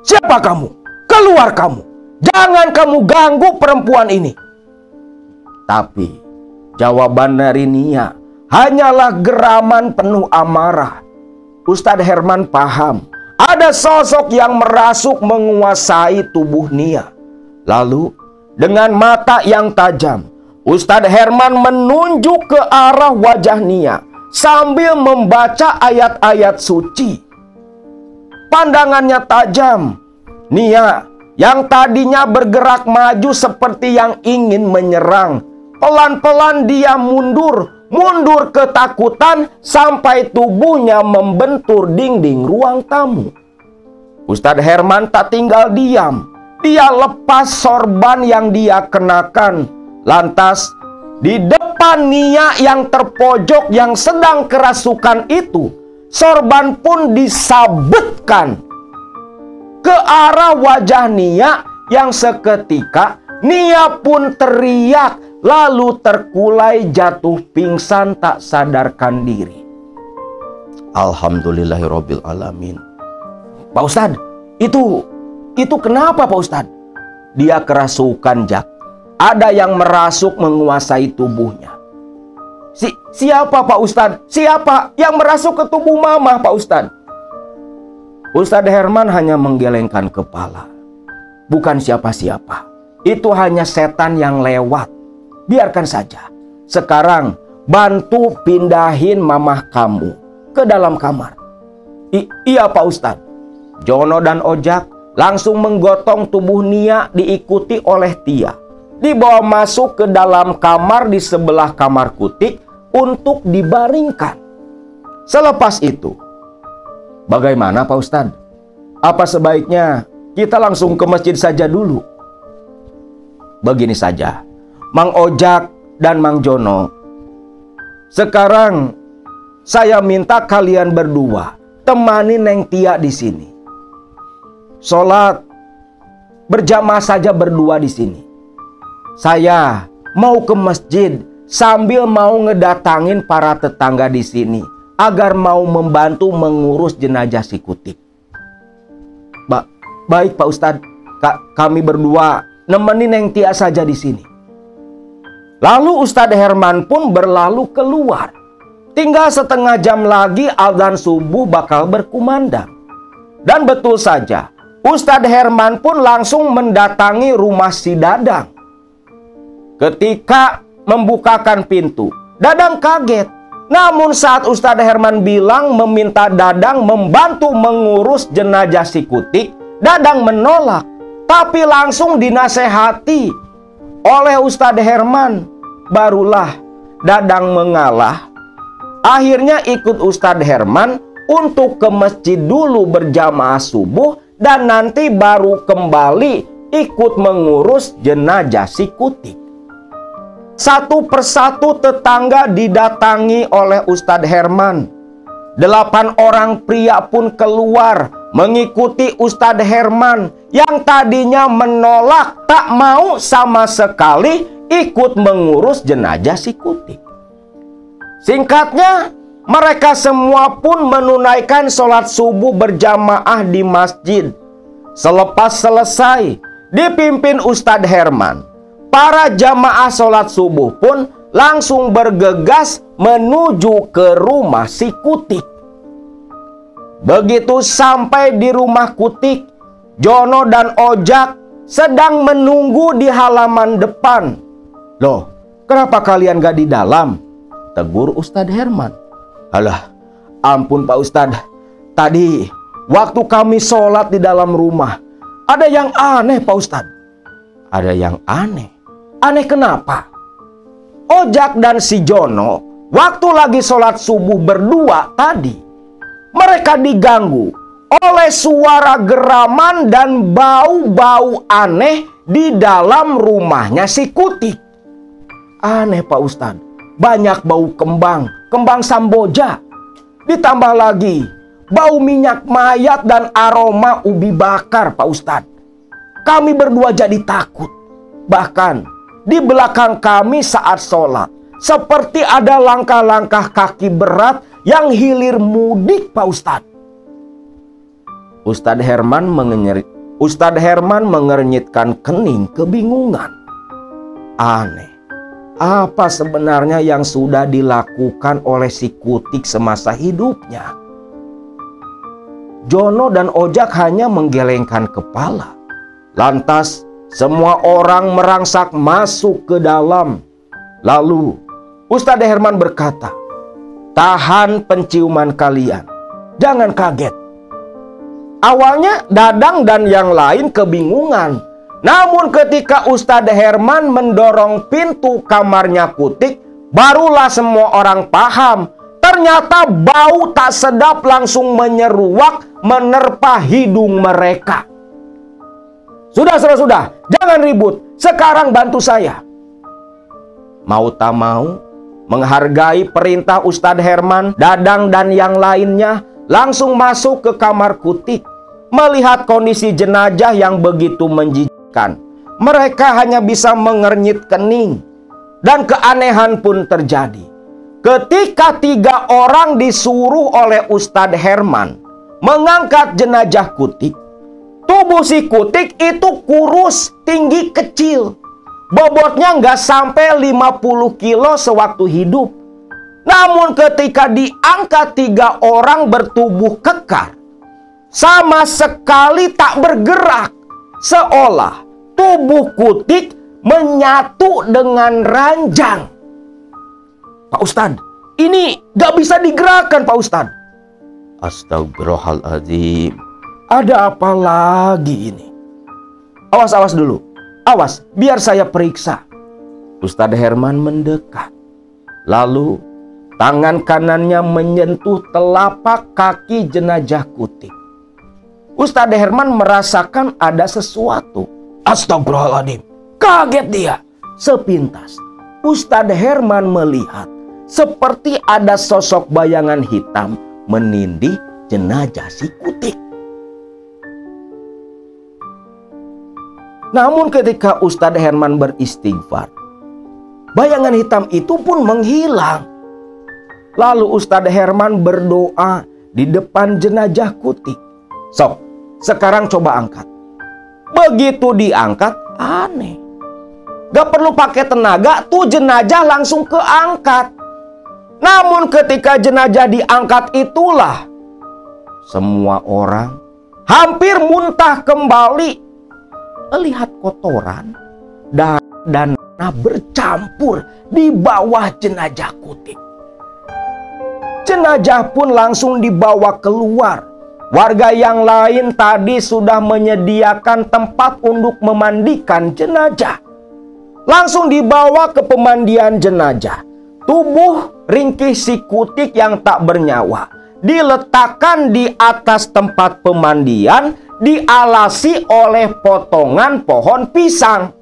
Siapa kamu? Keluar kamu. Jangan kamu ganggu perempuan ini. Tapi jawaban dari Nia hanyalah geraman penuh amarah. Ustadz Herman paham ada sosok yang merasuk menguasai tubuh Nia. Lalu dengan mata yang tajam, Ustadz Herman menunjuk ke arah wajah Nia sambil membaca ayat-ayat suci. Pandangannya tajam. Nia yang tadinya bergerak maju seperti yang ingin menyerang, pelan-pelan dia mundur ketakutan sampai tubuhnya membentur dinding ruang tamu. Ustadz Herman tak tinggal diam. Dia lepas sorban yang dia kenakan. Lantas di depan Nia yang terpojok yang sedang kerasukan itu, sorban pun disabetkan. ke arah wajah Nia yang seketika Nia pun teriak lalu terkulai jatuh pingsan tak sadarkan diri. Alhamdulillahirabbil alamin. Pak Ustadz, itu kenapa Pak Ustadz? Dia kerasukan, Jak. Ada yang merasuk menguasai tubuhnya. Siapa Pak Ustadz? Siapa yang merasuk ke tubuh Mama Pak Ustadz? Ustadz Herman hanya menggelengkan kepala. Bukan siapa-siapa. Itu hanya setan yang lewat. Biarkan saja. Sekarang bantu pindahin mamah kamu ke dalam kamar. Iya Pak Ustadz. Jono dan Ojak langsung menggotong tubuh Nia diikuti oleh Tia. Dibawa masuk ke dalam kamar di sebelah kamar Kutik untuk dibaringkan. Selepas itu, bagaimana Pak Ustadz? Apa sebaiknya kita langsung ke masjid saja dulu? Begini saja, Mang Ojak dan Mang Jono. Sekarang saya minta kalian berdua temani Neng Tia di sini. Sholat berjamaah saja berdua di sini. Saya mau ke masjid sambil mau ngedatangin para tetangga di sini agar mau membantu mengurus jenazah si Kutik. Baik Pak Ustadz, kami berdua nemenin Neng Tia saja di sini. Lalu Ustadz Herman pun berlalu keluar. Tinggal setengah jam lagi adzan subuh bakal berkumandang. Dan betul saja, Ustadz Herman pun langsung mendatangi rumah si Dadang. Ketika membukakan pintu, Dadang kaget. Namun saat Ustadz Herman bilang meminta Dadang membantu mengurus jenazah si Kutik, Dadang menolak. Tapi langsung dinasehati oleh Ustadz Herman. Barulah Dadang mengalah. Akhirnya ikut Ustadz Herman untuk ke masjid dulu berjamaah subuh. Dan nanti baru kembali ikut mengurus jenazah si Kutik. Satu persatu tetangga didatangi oleh Ustadz Herman. 8 orang pria pun keluar mengikuti Ustadz Herman yang tadinya menolak, tak mau sama sekali ikut mengurus jenazah si Kutik. Singkatnya, mereka semua pun menunaikan sholat subuh berjamaah di masjid. Selepas selesai dipimpin Ustadz Herman, para jamaah sholat subuh pun langsung bergegas menuju ke rumah si Kutik. Begitu sampai di rumah Kutik, Jono dan Ojak sedang menunggu di halaman depan. Loh, kenapa kalian gak di dalam? Tegur Ustadz Herman. Alah, ampun Pak Ustadz. Tadi waktu kami sholat di dalam rumah, ada yang aneh Pak Ustadz. Ada yang aneh? Aneh kenapa? Ojak dan si Jono waktu lagi sholat subuh berdua tadi, mereka diganggu oleh suara geraman dan bau-bau aneh di dalam rumahnya si Kutik. Aneh Pak Ustadz. Banyak bau kembang Samboja. Ditambah lagi bau minyak mayat dan aroma ubi bakar Pak Ustadz. Kami berdua jadi takut. Bahkan di belakang kami saat sholat, seperti ada langkah-langkah kaki berat yang hilir mudik Pak Ustadz. Ustadz Herman mengernyitkan kening kebingungan. Aneh. Apa sebenarnya yang sudah dilakukan oleh si Kutik semasa hidupnya? Jono dan Ojak hanya menggelengkan kepala. Lantas semua orang merangsak masuk ke dalam. Lalu Ustadz Herman berkata, tahan penciuman kalian, jangan kaget. Awalnya Dadang dan yang lain kebingungan. Namun ketika Ustadz Herman mendorong pintu kamarnya Kutik, barulah semua orang paham. Ternyata bau tak sedap langsung menyeruak menerpa hidung mereka. Sudah, jangan ribut. Sekarang bantu saya. Mau tak mau, menghargai perintah Ustadz Herman, Dadang dan yang lainnya langsung masuk ke kamar Kutik. Melihat kondisi jenazah yang begitu menjijikkan, mereka hanya bisa mengernyit kening. Dan keanehan pun terjadi. Ketika 3 orang disuruh oleh Ustadz Herman mengangkat jenazah Kutik, tubuh si Kutik itu kurus, tinggi, kecil. Bobotnya nggak sampai 50 kilo sewaktu hidup. Namun ketika diangkat 3 orang bertubuh kekar, sama sekali tak bergerak. Seolah tubuh Kutik menyatu dengan ranjang. Pak Ustadz, ini gak bisa digerakkan Pak Ustadz. Astagfirullahaladzim. Ada apa lagi ini? Awas dulu. Awas, biar saya periksa. Ustadz Herman mendekat. Lalu tangan kanannya menyentuh telapak kaki jenazah Kutik. Ustadz Herman merasakan ada sesuatu. Astagfirullahaladzim. Kaget dia. Sepintas Ustadz Herman melihat seperti ada sosok bayangan hitam menindih jenazah si Kutik. Namun ketika Ustadz Herman beristighfar, bayangan hitam itu pun menghilang. Lalu Ustadz Herman berdoa di depan jenazah Kutik. Sok, sekarang coba angkat. Begitu diangkat, aneh. Gak perlu pakai tenaga, tuh jenazah langsung keangkat. Namun ketika jenazah diangkat itulah semua orang hampir muntah kembali. Melihat kotoran dan tanah bercampur di bawah jenazah Kutik. Jenazah pun langsung dibawa keluar. Warga yang lain tadi sudah menyediakan tempat untuk memandikan jenazah. Langsung dibawa ke pemandian jenazah. Tubuh ringkih si Kutik yang tak bernyawa diletakkan di atas tempat pemandian, dialasi oleh potongan pohon pisang.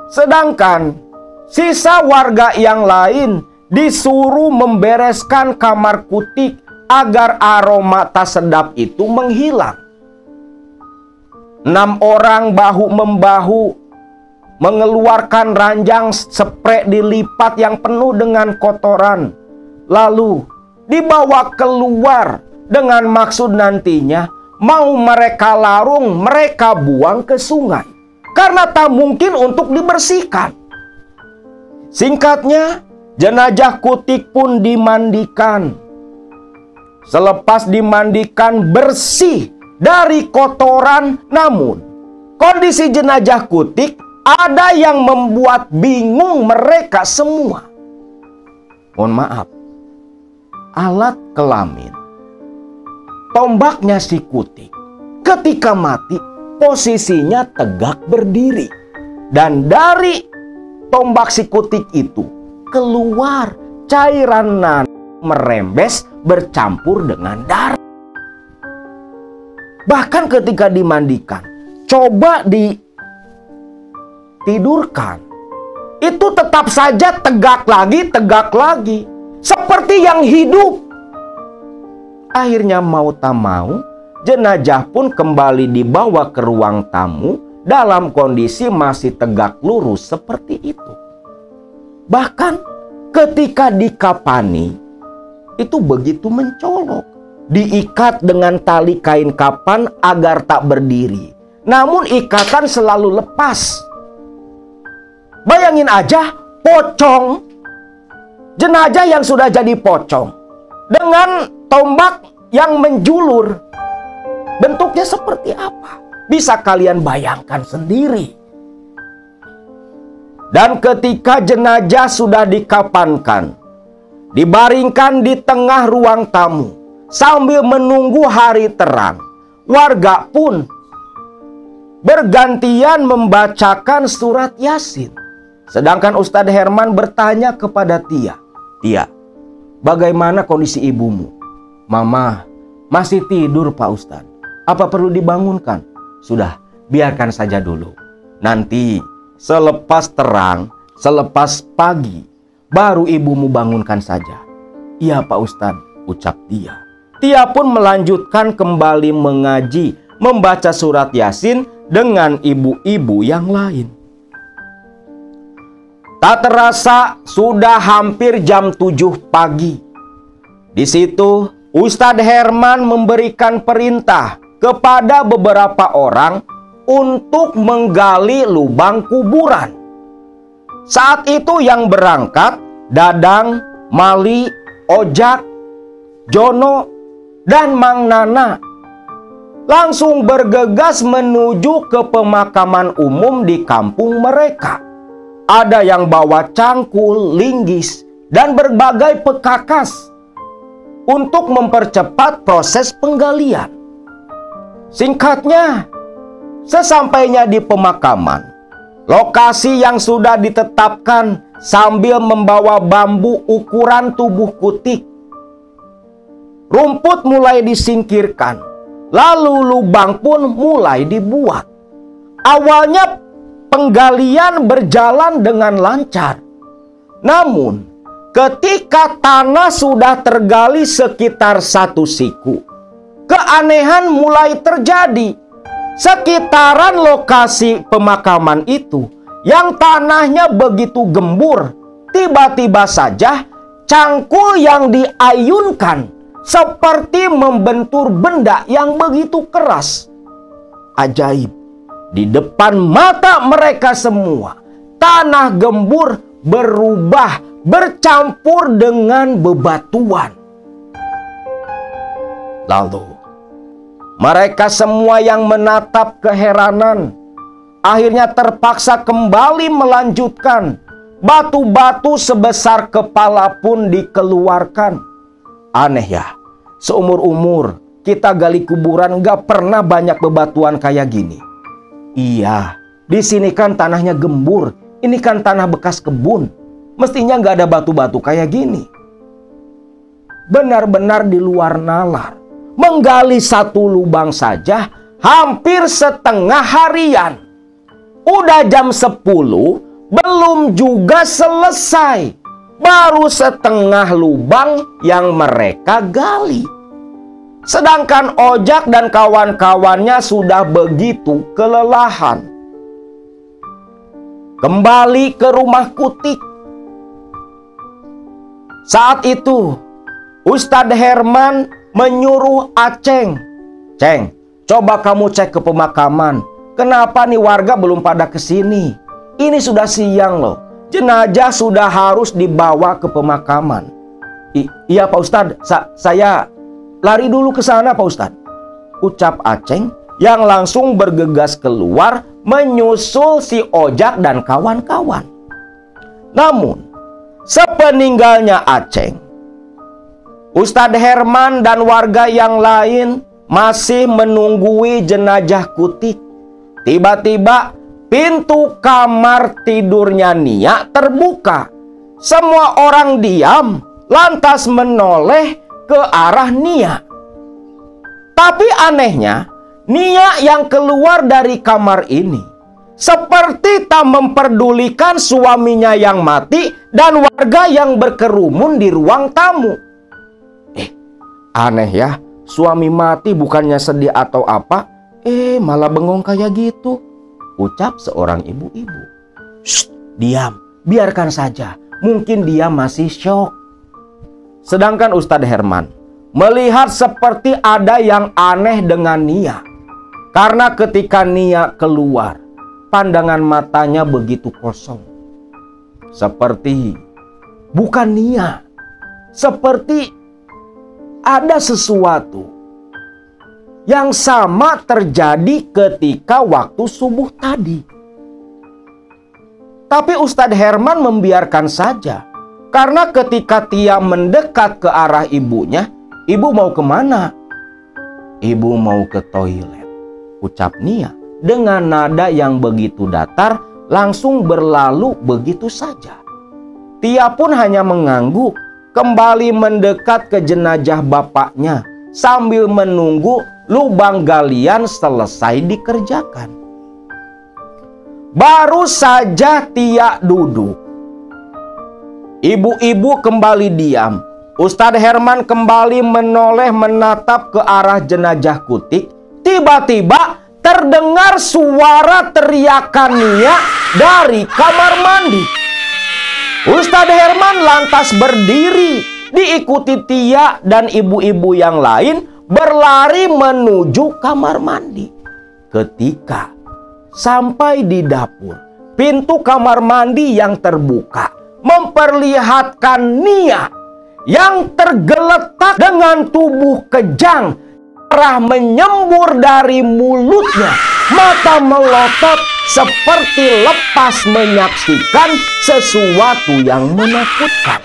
Sedangkan sisa warga yang lain disuruh membereskan kamar Kutik agar aroma tak sedap itu menghilang. 6 orang bahu-membahu mengeluarkan ranjang sprei dilipat yang penuh dengan kotoran. Lalu dibawa keluar dengan maksud nantinya mau mereka larung, mereka buang ke sungai. Karena tak mungkin untuk dibersihkan. Singkatnya, jenazah Kutik pun dimandikan. Selepas dimandikan bersih dari kotoran, namun kondisi jenazah Kutik ada yang membuat bingung mereka semua. Mohon maaf, alat kelamin tombaknya si Kutik ketika mati posisinya tegak berdiri. Dan dari tombak si Kutik itu keluar cairan nan merembes bercampur dengan darah. Bahkan ketika dimandikan, coba ditidurkan, itu tetap saja tegak lagi, seperti yang hidup. Akhirnya mau tak mau, jenazah pun kembali dibawa ke ruang tamu dalam kondisi masih tegak lurus seperti itu. Bahkan ketika dikapani, itu begitu mencolok. Diikat dengan tali kain kapan agar tak berdiri. Namun ikatan selalu lepas. Bayangin aja, pocong. Jenazah yang sudah jadi pocong dengan tombak yang menjulur. Bentuknya seperti apa? Bisa kalian bayangkan sendiri. Dan ketika jenazah sudah dikapankan, dibaringkan di tengah ruang tamu sambil menunggu hari terang, warga pun bergantian membacakan surat Yasin. Sedangkan Ustadz Herman bertanya kepada Tia, "Tia, bagaimana kondisi ibumu?" "Mama masih tidur Pak Ustadz. Apa perlu dibangunkan?" "Sudah, biarkan saja dulu. Nanti selepas terang, selepas pagi, baru ibumu bangunkan saja." "Iya Pak Ustadz," ucap dia. Tia pun melanjutkan kembali mengaji, membaca surat Yasin dengan ibu-ibu yang lain. Tak terasa sudah hampir jam 7 pagi. Di situ Ustadz Herman memberikan perintah kepada beberapa orang untuk menggali lubang kuburan. Saat itu yang berangkat Dadang, Mali, Ojak, Jono, dan Mang Nana langsung bergegas menuju ke pemakaman umum di kampung mereka. Ada yang bawa cangkul, linggis, dan berbagai pekakas untuk mempercepat proses penggalian. Singkatnya, sesampainya di pemakaman, lokasi yang sudah ditetapkan sambil membawa bambu ukuran tubuh Kutik, rumput mulai disingkirkan, lalu lubang pun mulai dibuat. Awalnya penggalian berjalan dengan lancar. Namun, ketika tanah sudah tergali sekitar 1 siku, keanehan mulai terjadi. Sekitaran lokasi pemakaman itu yang tanahnya begitu gembur, tiba-tiba saja cangkul yang diayunkan seperti membentur benda yang begitu keras. Ajaib, di depan mata mereka semua, tanah gembur berubah bercampur dengan bebatuan. Lalu mereka semua yang menatap keheranan akhirnya terpaksa kembali melanjutkan. Batu-batu sebesar kepala pun dikeluarkan. Aneh ya, seumur-umur kita gali kuburan gak pernah banyak bebatuan kayak gini. Iya, di sini kan tanahnya gembur. Ini kan tanah bekas kebun. Mestinya gak ada batu-batu kayak gini. Benar-benar di luar nalar. Menggali 1 lubang saja hampir setengah harian. Udah jam 10, belum juga selesai. Baru setengah lubang yang mereka gali. Sedangkan Ojak dan kawan-kawannya sudah begitu kelelahan. Kembali ke rumah Kutik. Saat itu Ustadz Herman menyuruh Aceng, "Ceng, coba kamu cek ke pemakaman. Kenapa nih warga belum pada kesini? Ini sudah siang loh. Jenazah sudah harus dibawa ke pemakaman." Iya Pak Ustadz, saya lari dulu ke sana Pak Ustadz, ucap Aceng yang langsung bergegas keluar menyusul si Ojak dan kawan-kawan. Namun, sepeninggalnya Aceng, Ustadz Herman dan warga yang lain masih menunggui jenazah Kutik. Tiba-tiba pintu kamar tidurnya Nia terbuka. Semua orang diam, lantas menoleh ke arah Nia. Tapi anehnya, Nia yang keluar dari kamar ini seperti tak memperdulikan suaminya yang mati dan warga yang berkerumun di ruang tamu. Aneh ya, suami mati bukannya sedih atau apa, malah bengong kayak gitu, ucap seorang ibu-ibu. "Shh, diam, biarkan saja, mungkin dia masih syok." Sedangkan Ustadz Herman melihat seperti ada yang aneh dengan Nia. Karena ketika Nia keluar, pandangan matanya begitu kosong. Seperti bukan Nia, seperti ada sesuatu yang sama terjadi ketika waktu subuh tadi. Tapi Ustadz Herman membiarkan saja. Karena ketika Tia mendekat ke arah ibunya, "Ibu mau kemana?" "Ibu mau ke toilet," ucap Nia dengan nada yang begitu datar, langsung berlalu begitu saja. Tia pun hanya mengangguk, kembali mendekat ke jenazah bapaknya sambil menunggu lubang galian selesai dikerjakan. Baru saja Tia duduk, ibu-ibu kembali diam, Ustadz Herman kembali menoleh menatap ke arah jenazah Kutik. Tiba-tiba terdengar suara teriakan Nia dari kamar mandi. Ustadz Herman lantas berdiri, diikuti Tia dan ibu-ibu yang lain berlari menuju kamar mandi. Ketika sampai di dapur, pintu kamar mandi yang terbuka memperlihatkan Nia yang tergeletak dengan tubuh kejang. Darah menyembur dari mulutnya, mata melotot seperti lepas menyaksikan sesuatu yang menakutkan.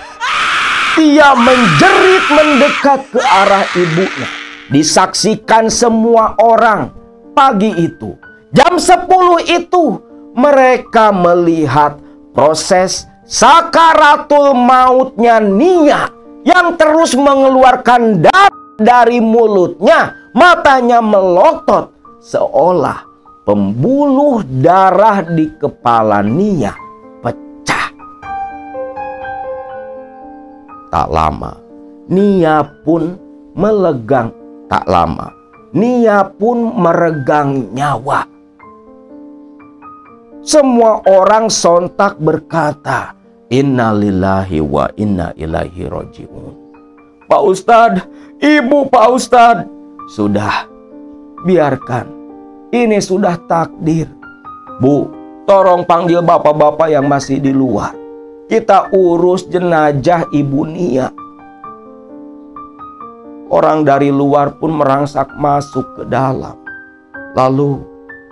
Tia menjerit mendekat ke arah ibunya. Disaksikan semua orang. Pagi itu, jam 10 itu, mereka melihat proses sakaratul mautnya Nia yang terus mengeluarkan darah dari mulutnya. Matanya melotot seolah pembuluh darah di kepala Nia pecah. Tak lama, Nia pun meregang nyawa. Semua orang sontak berkata, "Innalillahi wa inna ilaihi roji'un." Pak Ustadz, Ibu, Pak Ustadz, sudah, biarkan. Ini sudah takdir. Bu, tolong panggil bapak-bapak yang masih di luar. Kita urus jenazah Ibu Nia. Orang dari luar pun merangsak masuk ke dalam. Lalu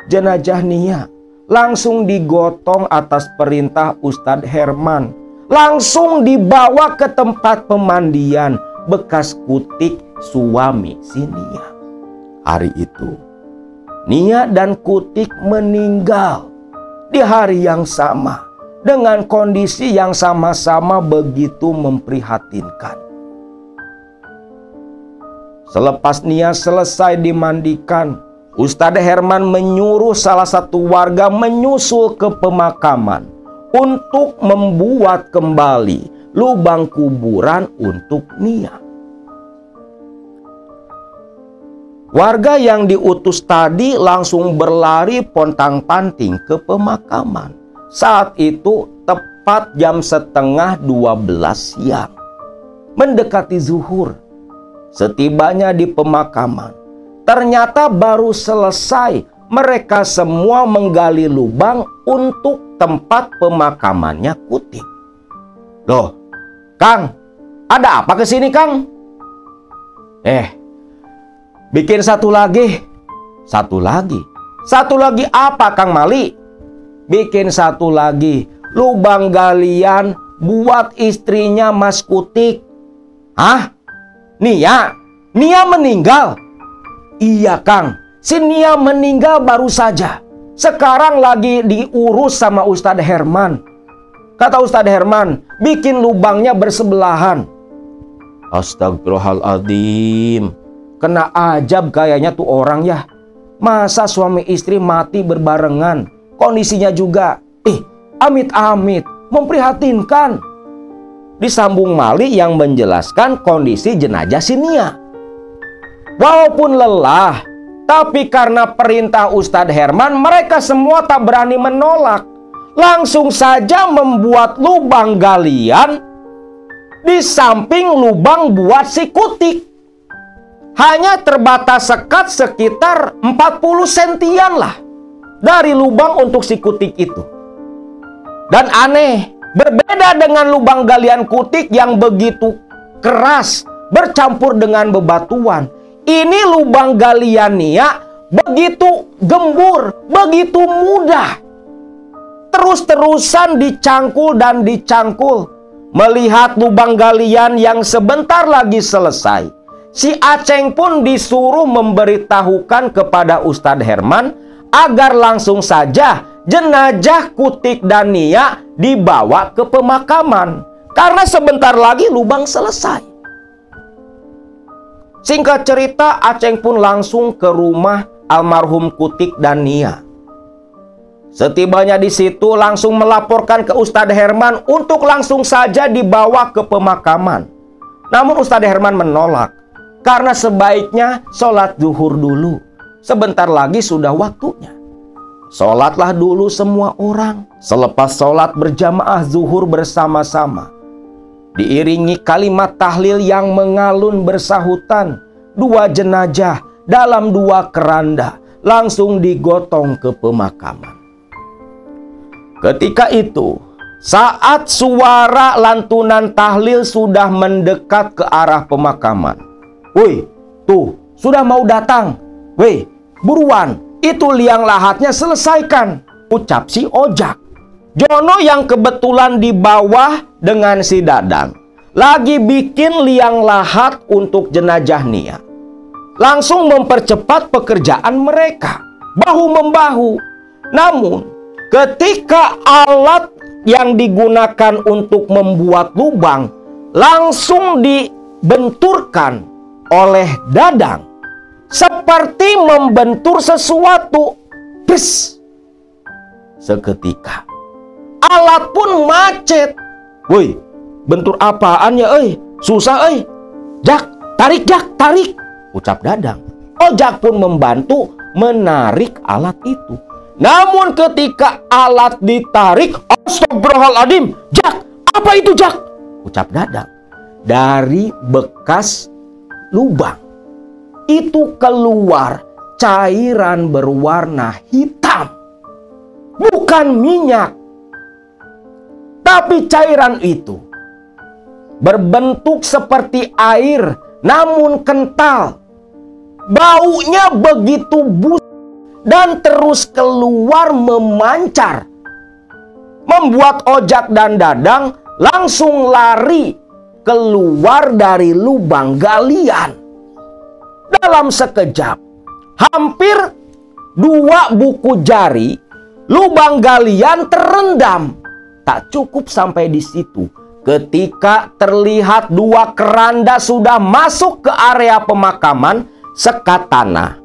jenazah Nia langsung digotong atas perintah Ustadz Herman. Langsung dibawa ke tempat pemandian bekas Kutik, suami si Nia. Hari itu Nia dan Kutik meninggal di hari yang sama dengan kondisi yang sama-sama begitu memprihatinkan. Selepas Nia selesai dimandikan, Ustadz Herman menyuruh salah satu warga menyusul ke pemakaman untuk membuat kembali lubang kuburan untuk Nia. Warga yang diutus tadi langsung berlari pontang-panting ke pemakaman. Saat itu tepat jam setengah 12 siang, mendekati zuhur. Setibanya di pemakaman, ternyata baru selesai mereka semua menggali lubang untuk tempat pemakamannya Kutik. Loh, Kang, ada apa kesini, Kang? Bikin satu lagi. Satu lagi apa, Kang Mali? Bikin satu lagi lubang galian buat istrinya Mas Kutik. Hah? Nia meninggal? Iya, Kang. Si Nia meninggal baru saja. Sekarang lagi diurus sama Ustadz Herman. Kata Ustadz Herman, bikin lubangnya bersebelahan. Astagfirullahaladzim. Kena ajab kayaknya tuh orang ya. Masa suami istri mati berbarengan? Kondisinya juga, amit-amit, memprihatinkan. Disambung Mali yang menjelaskan kondisi jenazah si Nia. Walaupun lelah, tapi karena perintah Ustadz Herman, mereka semua tak berani menolak. Langsung saja membuat lubang galian di samping lubang buat si Kutik. Hanya terbatas sekat sekitar 40 sentian lah dari lubang untuk si Kutik itu. Dan aneh, berbeda dengan lubang galian Kutik yang begitu keras bercampur dengan bebatuan. Ini lubang galian Nia begitu gembur, begitu mudah. Terus-terusan dicangkul dan dicangkul. Melihat lubang galian yang sebentar lagi selesai, si Aceng pun disuruh memberitahukan kepada Ustadz Herman agar langsung saja jenazah Kutik dan Nia dibawa ke pemakaman. Karena sebentar lagi lubang selesai. Singkat cerita, Aceng pun langsung ke rumah almarhum Kutik dan Nia. Setibanya di situ langsung melaporkan ke Ustadz Herman untuk langsung saja dibawa ke pemakaman. Namun Ustadz Herman menolak, karena sebaiknya sholat zuhur dulu. Sebentar lagi sudah waktunya. Sholatlah dulu semua orang. Selepas sholat berjamaah zuhur bersama-sama, diiringi kalimat tahlil yang mengalun bersahutan, 2 jenazah dalam 2 keranda langsung digotong ke pemakaman. Ketika itu, saat suara lantunan tahlil sudah mendekat ke arah pemakaman. Woi, tuh, sudah mau datang. Woi, buruan, itu liang lahatnya selesaikan, ucap si Ojak. Jono yang kebetulan di bawah dengan si Dadang lagi bikin liang lahat untuk jenazah Nia. Langsung mempercepat pekerjaan mereka, bahu-membahu. Namun, ketika alat yang digunakan untuk membuat lubang langsung dibenturkan oleh Dadang, seperti membentur sesuatu. Pres! Seketika alat pun macet. Woi, bentur apaan ya, susah, Jak, tarik, Jak, tarik, ucap Dadang. Ojak pun membantu menarik alat itu. Namun ketika alat ditarik, astagfirullahaladzim, Jak, apa itu, Jak? Ucap Dadang. Dari bekas lubang itu keluar cairan berwarna hitam. Bukan minyak, tapi cairan itu berbentuk seperti air, namun kental. Baunya begitu busuk dan terus keluar memancar, membuat Ojak dan Dadang langsung lari keluar dari lubang galian. Dalam sekejap, hampir 2 buku jari lubang galian terendam. Tak cukup sampai di situ. Ketika terlihat 2 keranda sudah masuk ke area pemakaman, sekat tanah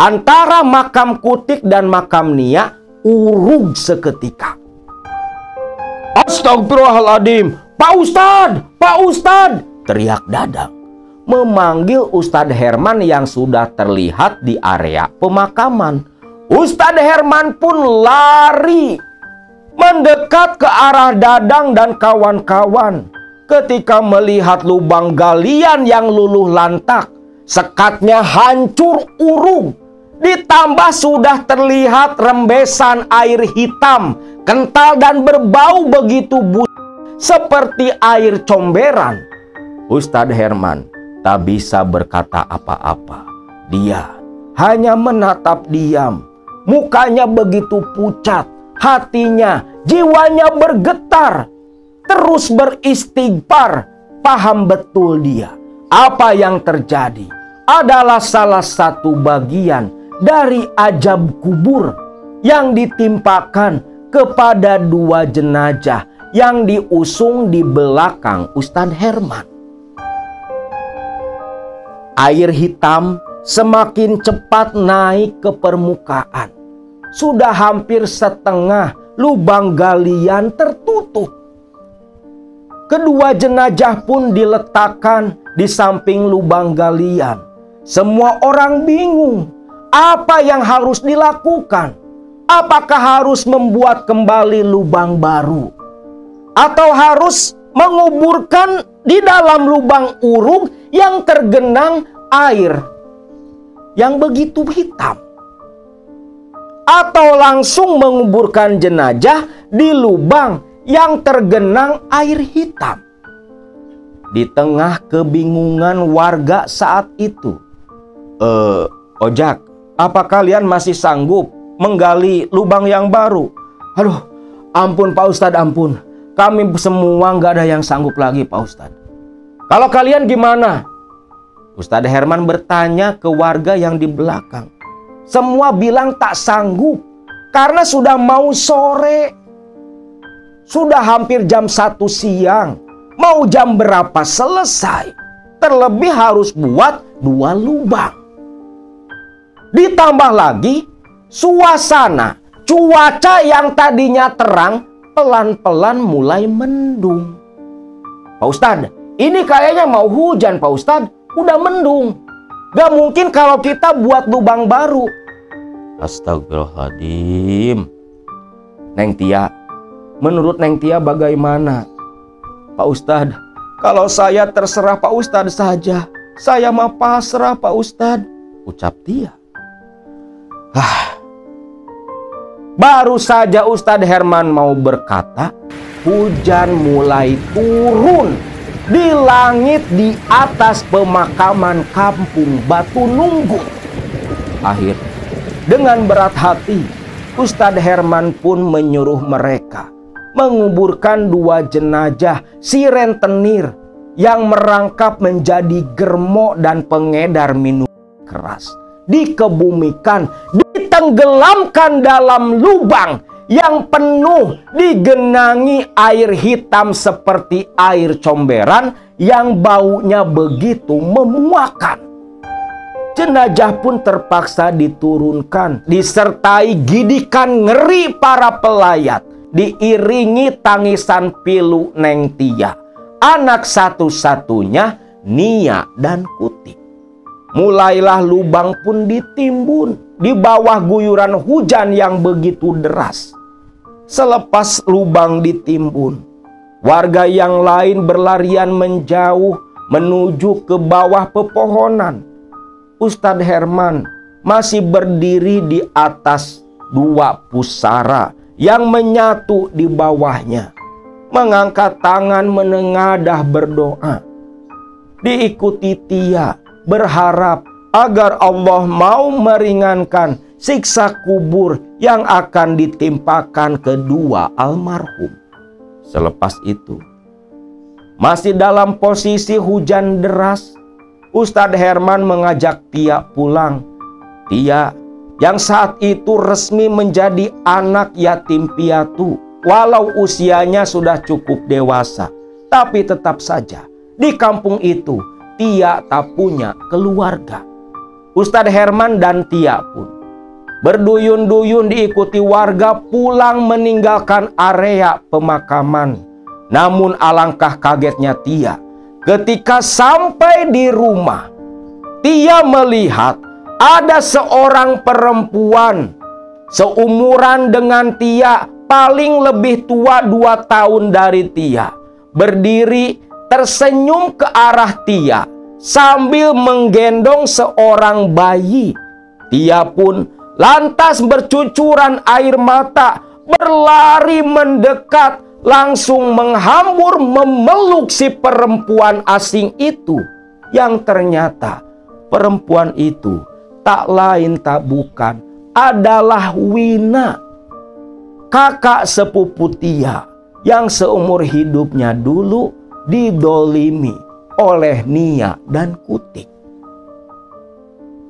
antara makam Kutik dan makam Nia urung seketika. Astagfirullahaladzim, Pak Ustadz, Pak Ustadz, teriak Dadang, memanggil Ustadz Herman yang sudah terlihat di area pemakaman. Ustadz Herman pun lari mendekat ke arah Dadang dan kawan-kawan. Ketika melihat lubang galian yang luluh lantak, sekatnya hancur urung, ditambah sudah terlihat rembesan air hitam, kental dan berbau begitu busuk seperti air comberan. Ustadz Herman tak bisa berkata apa-apa. Dia hanya menatap diam. Mukanya begitu pucat, hatinya, jiwanya bergetar, terus beristighfar. Paham betul dia, apa yang terjadi adalah salah satu bagian dari ajab kubur yang ditimpakan kepada 2 jenazah yang diusung di belakang Ustadz Herman. Air hitam semakin cepat naik ke permukaan. Sudah hampir setengah lubang galian tertutup. Kedua jenazah pun diletakkan di samping lubang galian. Semua orang bingung apa yang harus dilakukan. Apakah harus membuat kembali lubang baru, atau harus menguburkan di dalam lubang urung yang tergenang air yang begitu hitam, atau langsung menguburkan jenazah di lubang yang tergenang air hitam. Di tengah kebingungan warga saat itu, Ojak, apa kalian masih sanggup menggali lubang yang baru? Aduh, ampun Pak Ustadz, ampun. Kami semua nggak ada yang sanggup lagi Pak Ustadz. Kalau kalian gimana? Ustadz Herman bertanya ke warga yang di belakang. Semua bilang tak sanggup karena sudah mau sore. Sudah hampir jam 1 siang. Mau jam berapa selesai? Terlebih harus buat 2 lubang. Ditambah lagi suasana, cuaca yang tadinya terang pelan-pelan mulai mendung. Pak Ustadz, Ini kayaknya mau hujan Pak Ustadz. Udah mendung. Gak mungkin kalau kita buat lubang baru. Astagfirullahaladzim. Neng Tia, menurut Neng Tia bagaimana? Pak Ustadz, kalau saya terserah Pak Ustadz saja. Saya mah pasrah Pak Ustadz, ucap Tia. Baru saja Ustadz Herman mau berkata, hujan mulai turun di langit di atas pemakaman kampung Batu Nunggu. Akhirnya, dengan berat hati, Ustadz Herman pun menyuruh mereka menguburkan 2 jenazah si rentenir yang merangkap menjadi germo dan pengedar minum keras. Dikebumikan, ditenggelamkan dalam lubang yang penuh digenangi air hitam seperti air comberan yang baunya begitu memuakan. Jenazah pun terpaksa diturunkan, disertai gidikan ngeri para pelayat, diiringi tangisan pilu Neng Tia, anak satu-satunya Nia dan Kutik. Mulailah lubang pun ditimbun di bawah guyuran hujan yang begitu deras. Selepas lubang ditimbun, warga yang lain berlarian menjauh menuju ke bawah pepohonan. Ustadz Herman masih berdiri di atas 2 pusara yang menyatu di bawahnya, mengangkat tangan menengadah berdoa. Diikuti Tia berharap agar Allah mau meringankan siksa kubur yang akan ditimpakan kedua almarhum. Selepas itu, masih dalam posisi hujan deras, Ustadz Herman mengajak Tia pulang. Tia yang saat itu resmi menjadi anak yatim piatu, walau usianya sudah cukup dewasa, tapi tetap saja di kampung itu Tia tak punya keluarga. Ustadz Herman dan Tia pun berduyun-duyun diikuti warga pulang meninggalkan area pemakaman. Namun alangkah kagetnya Tia ketika sampai di rumah. Tia melihat ada seorang perempuan seumuran dengan Tia, paling lebih tua 2 tahun dari Tia, berdiri tersenyum ke arah Tia sambil menggendong seorang bayi. Tia pun lantas bercucuran air mata, berlari mendekat, langsung menghambur memeluk si perempuan asing itu, yang ternyata perempuan itu tak lain tak bukan adalah Wina, kakak sepupu Tia yang seumur hidupnya dulu didolimi oleh Nia dan Kutik.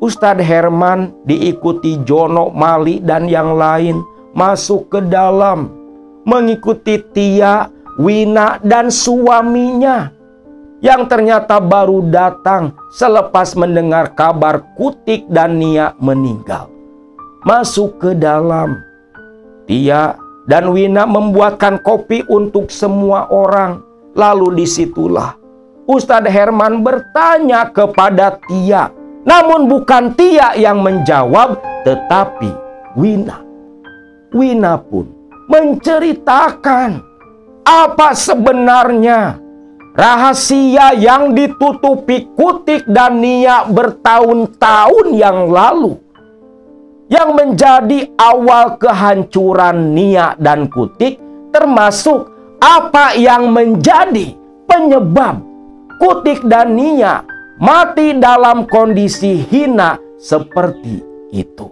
Ustadz Herman diikuti Jono, Mali dan yang lain masuk ke dalam, mengikuti Tia, Wina dan suaminya yang ternyata baru datang selepas mendengar kabar Kutik dan Nia meninggal. Masuk ke dalam, Tia dan Wina membuatkan kopi untuk semua orang. Lalu disitulah Ustadz Herman bertanya kepada Tia. Namun bukan Tia yang menjawab, tetapi Wina. Wina pun menceritakan apa sebenarnya rahasia yang ditutupi Kutik dan Nia bertahun-tahun yang lalu, yang menjadi awal kehancuran Nia dan Kutik, termasuk apa yang menjadi penyebab Kutik dan Nia mati dalam kondisi hina seperti itu.